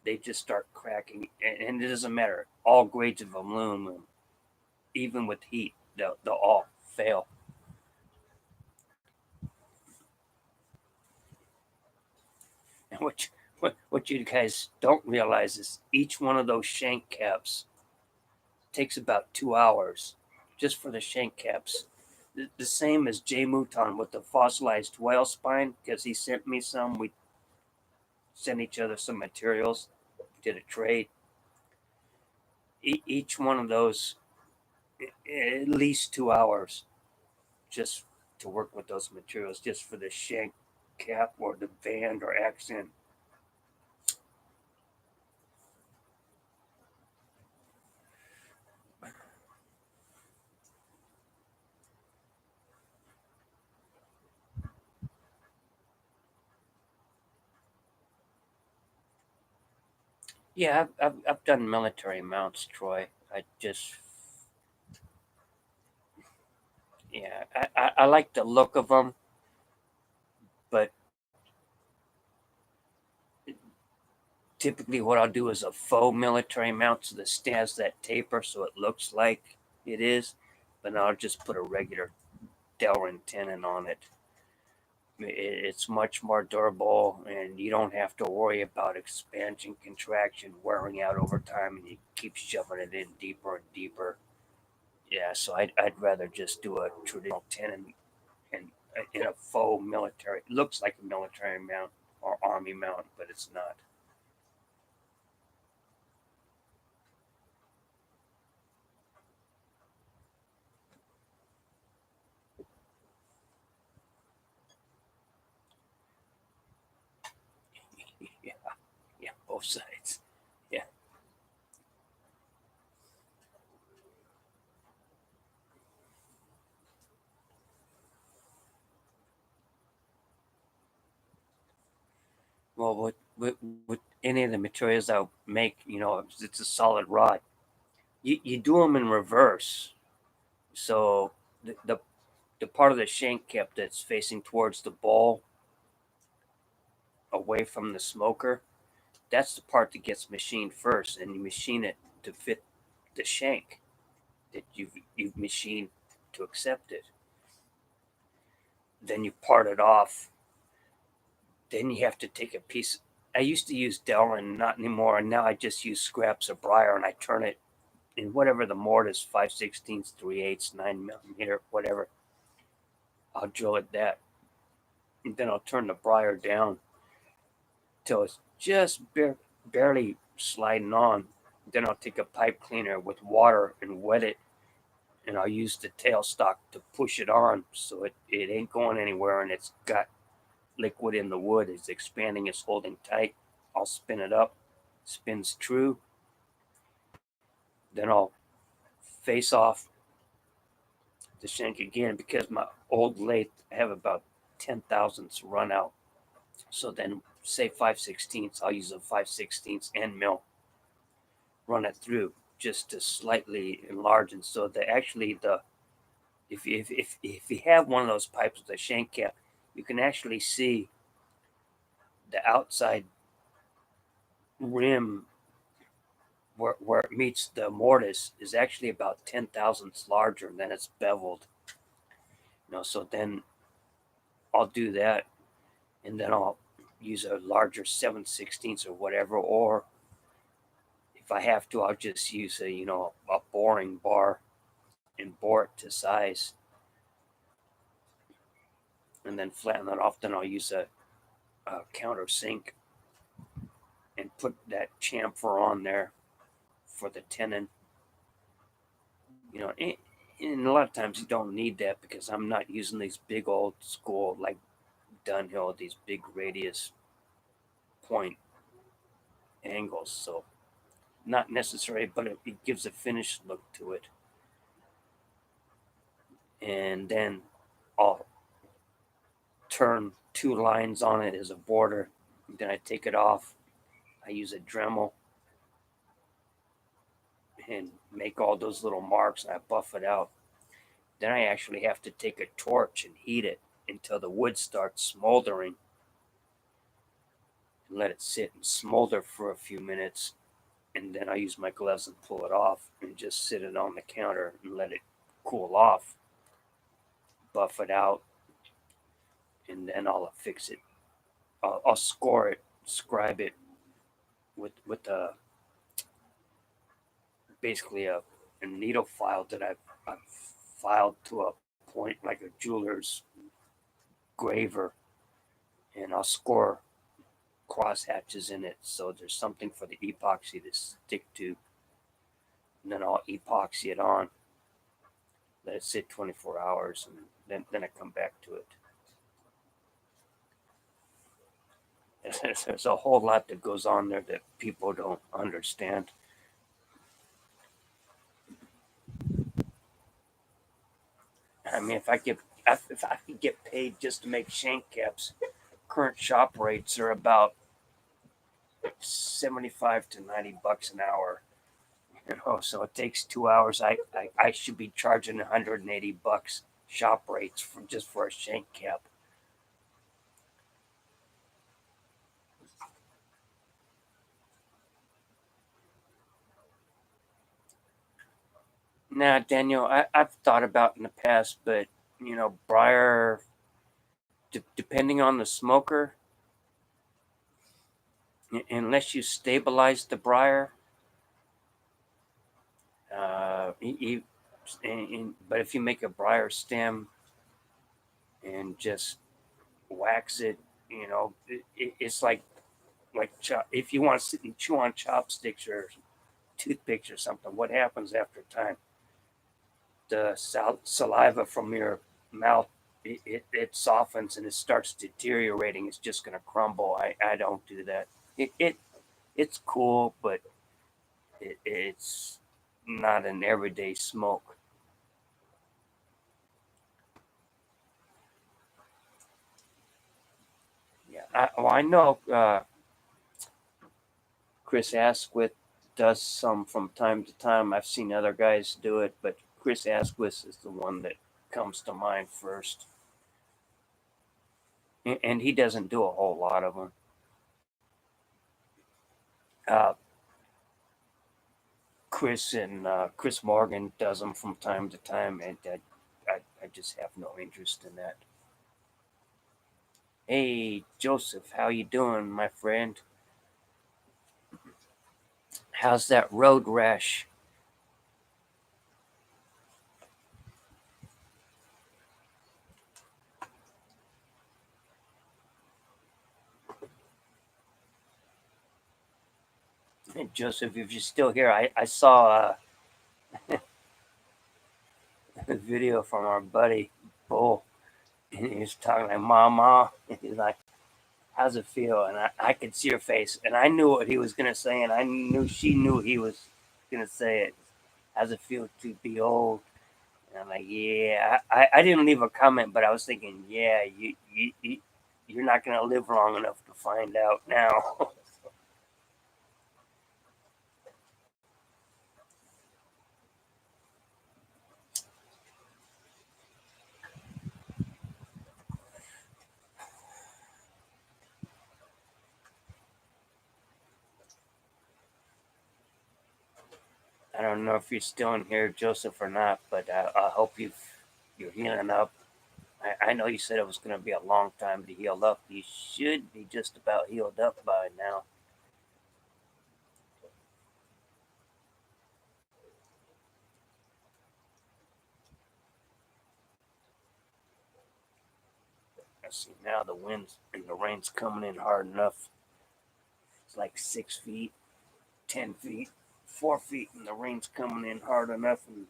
they just start cracking, and it doesn't matter. All grades of aluminum, even with heat, they'll all fail. And what you guys don't realize is each one of those shank caps takes about 2 hours just for the shank caps. The same as Jay Mouton with the fossilized whale spine, because he sent me some. We sent each other some materials, did a trade. Each one of those, at least 2 hours just to work with those materials, just for the shank. cap or the band or accent. Yeah, I've done military mounts, Troy. I just, yeah, I like the look of them, but typically what I'll do is a faux military mount so the stand has that taper so it looks like it is, but I'll just put a regular Delrin tenon on it. It's much more durable, and you don't have to worry about expansion, contraction, wearing out over time, and you keep shoving it in deeper and deeper. Yeah, so I'd rather just do a traditional tenon and in a faux military. It looks like a military mount or army mount, but it's not. Yeah, yeah, both sides. Yeah. Well, with any of the materials I make, it's a solid rod. You do them in reverse. So the part of the shank cap that's facing towards the ball, away from the smoker, that's the part that gets machined first, and you machine it to fit the shank that you've machined to accept it. Then you part it off. Then you have to take a piece. I used to use Delrin, not anymore, and now I just use scraps of briar and I turn it in whatever the mortise, 5/16, 3/8, 9 millimeter, whatever. I'll drill it that, and then I'll turn the briar down till it's just barely sliding on. Then I'll take a pipe cleaner with water and wet it, and I'll use the tailstock to push it on so it ain't going anywhere, and it's got liquid in the wood. It's expanding, it's holding tight. I'll spin it up, spins true. Then I'll face off the shank again because my old lathe I have about 10 thousandths run out. So then say 5/16, I'll use a 5/16 end mill, run it through just to slightly enlarge, and so that actually the if you have one of those pipes with a shank cap, you can actually see the outside rim where it meets the mortise is actually about 10 thousandths larger than it's beveled. So then I'll do that, and then I'll use a larger 7/16 or whatever, or if I have to, I'll just use a boring bar and bore it to size, and then flatten that off. Then I'll use a countersink and put that chamfer on there for the tenon. And a lot of times you don't need that because I'm not using these big old school like Dunhill, these big radius point angles. So not necessary, but it gives a finished look to it. And then I'll turn two lines on it as a border. Then I take it off. I use a Dremel and make all those little marks, and I buff it out. Then I actually have to take a torch and heat it until the wood starts smoldering, and let it sit and smolder for a few minutes. And then I use my gloves and pull it off and just sit it on the counter and let it cool off, buff it out, and then I'll fix it. I'll score it, scribe it with basically a needle file that I've filed to a point like a jeweler's graver, and I'll score cross hatches in it so there's something for the epoxy to stick to. And then I'll epoxy it on, let it sit 24 hours, and then I come back to it. there's a whole lot that goes on there that people don't understand. I mean, if I could get paid just to make shank caps, current shop rates are about 75 to $90 an hour. So it takes 2 hours. I should be charging $180 shop rates for a shank cap. Now, Daniel, I've thought about in the past, but briar, depending on the smoker, unless you stabilize the briar, you, but if you make a briar stem and just wax it, it's like if you want to sit and chew on chopsticks or toothpicks or something, what happens after time? The saliva from your mouth, it softens and it starts deteriorating. It's just going to crumble. I don't do that. It's cool, but it's not an everyday smoke. Yeah, I know Chris Asquith does some from time to time. I've seen other guys do it, but Chris Asquith is the one that comes to mind first. And he doesn't do a whole lot of them. Uh, Chris Morgan does them from time to time, and I just have no interest in that. Hey Joseph, how you doing, my friend? How's that road rash? Hey, Joseph, if you're still here, I saw a video from our buddy Bull, and he was talking like "Mama," and he's like, "How's it feel?" And I could see her face, and I knew what he was gonna say, and I knew she knew he was gonna say it. How's it feel to be old? And I'm like, yeah. I didn't leave a comment, but I was thinking, yeah, you're not gonna live long enough to find out now. I don't know if you're still in here, Joseph, or not, but I hope you're healing up. I know you said it was going to be a long time to heal up. You should be just about healed up by now. I see now the winds and the rain's coming in hard enough. It's like 6 feet, 10 feet, 4 feet, and the rain's coming in hard enough and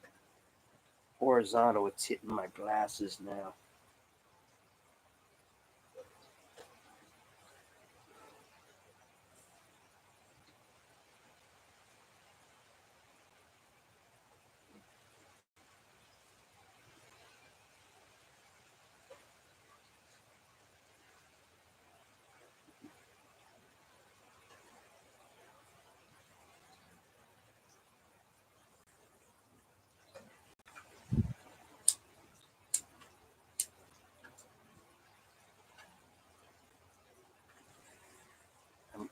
horizontal. It's hitting my glasses now.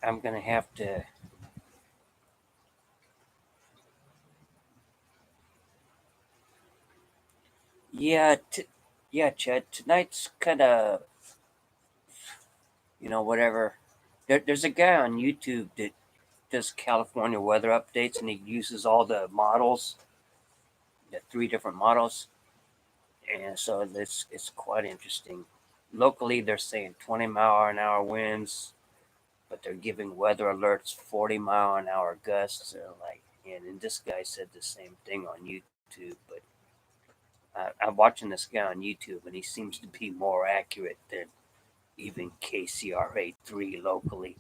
I'm gonna have to. Yeah, yeah, Chad. Tonight's kind of whatever. There's a guy on YouTube that does California weather updates, and he uses all the models, the three different models, and so it's quite interesting. Locally, they're saying 20-mile-an-hour winds, but they're giving weather alerts 40-mile-an-hour gusts. And this guy said the same thing on YouTube, but I'm watching this guy on YouTube, and he seems to be more accurate even KCRA3 locally.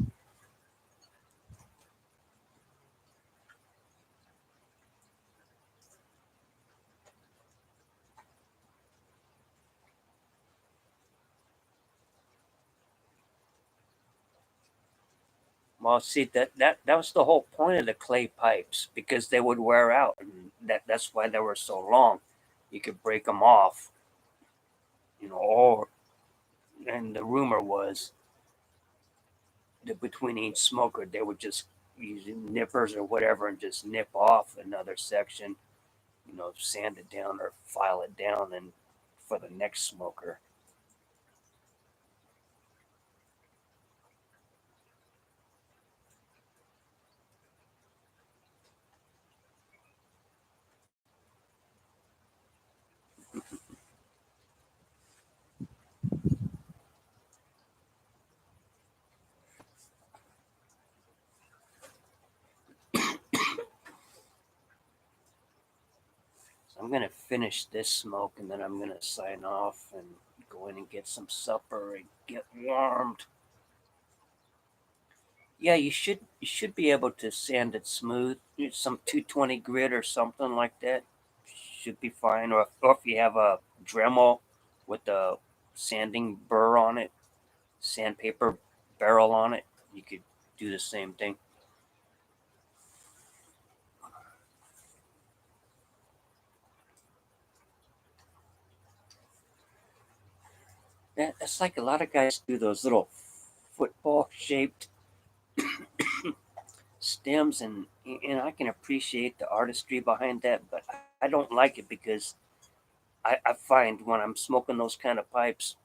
Well, see that was the whole point of the clay pipes because they would wear out, and that's why they were so long. You could break them off, or and the rumor was that between each smoker they would just use nippers or whatever and just nip off another section, sand it down or file it down, and for the next smoker. So I'm gonna finish this smoke and then I'm gonna sign off and go in and get some supper and get warmed. Yeah, you should be able to sand it smooth. Some 220 grit or something like that should be fine. Or if you have a Dremel with a sanding burr on it, sandpaper barrel on it, you could do the same thing. That's like a lot of guys do those little football shaped stems, and I can appreciate the artistry behind that, but I don't like it because I find when I'm smoking those kind of pipes,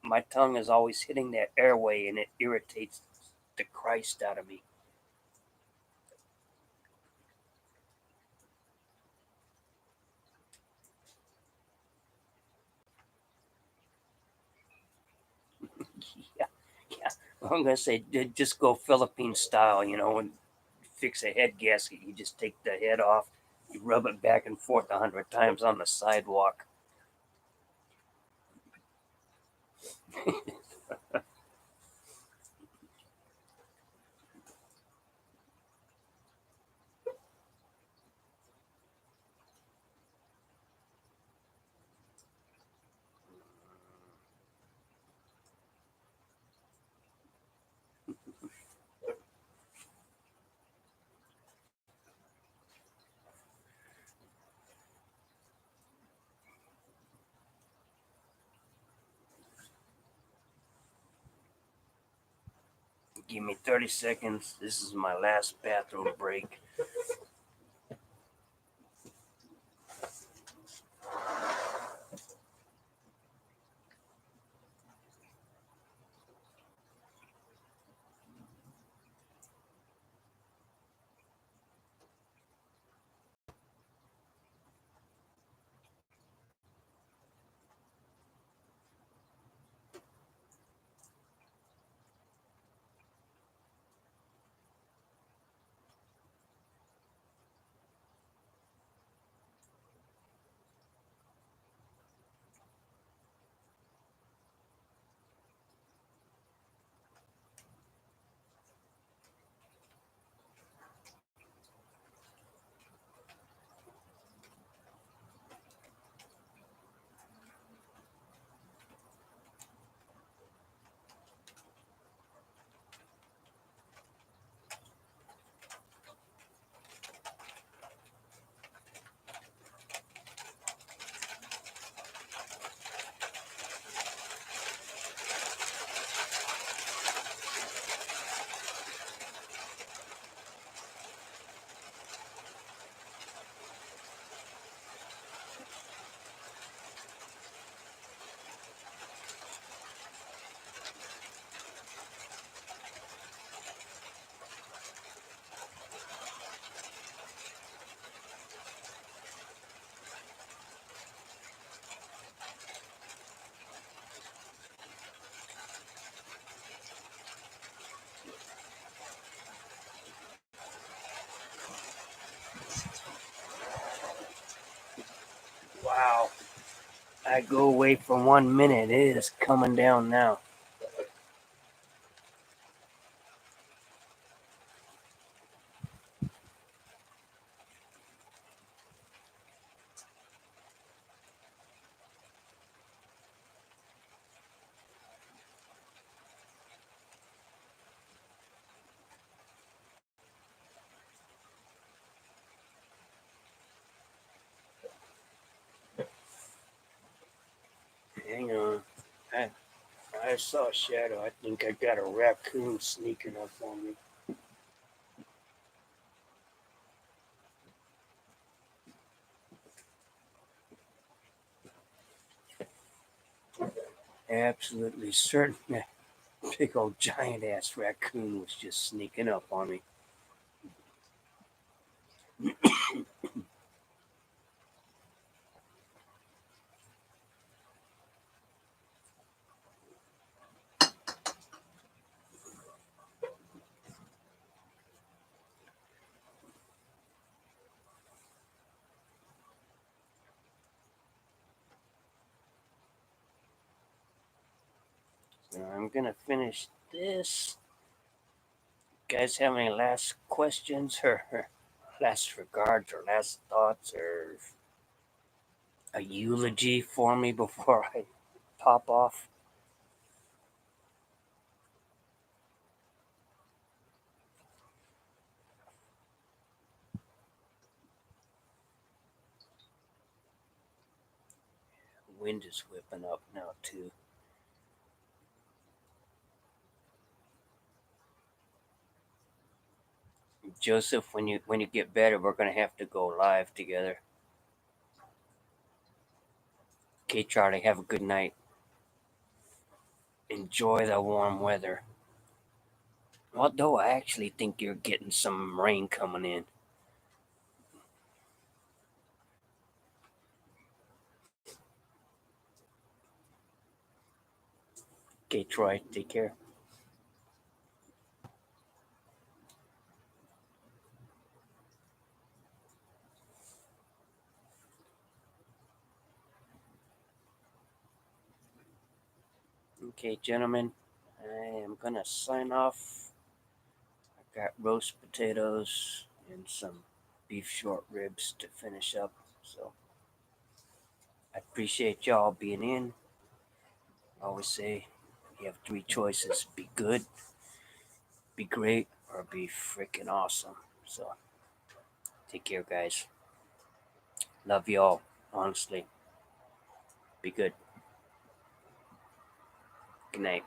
my tongue is always hitting that airway and it irritates the Christ out of me. Yeah, yeah. I'm gonna say just go Philippine style, and fix a head gasket. You just take the head off, you rub it back and forth 100 times on the sidewalk. Give me 30 seconds. This is my last bathroom break. Wow. I go away for 1 minute. It is coming down now. I saw a shadow. I think I got a raccoon sneaking up on me. Absolutely certain that big old giant ass raccoon was just sneaking up on me. So I'm gonna finish this. Guys have any last questions or last regards or last thoughts or a eulogy for me before I pop off? The wind is whipping up now too. Joseph, when you get better, we're gonna have to go live together. Okay, Charlie, have a good night. Enjoy the warm weather. Although I actually think you're getting some rain coming in. Okay, Troy, take care. Okay, gentlemen, I am gonna sign off. I got roast potatoes and some beef short ribs to finish up. So I appreciate y'all being in. I always say you have three choices: be good, be great, or be freaking awesome. So take care, guys. Love y'all. Honestly, be good. Good night.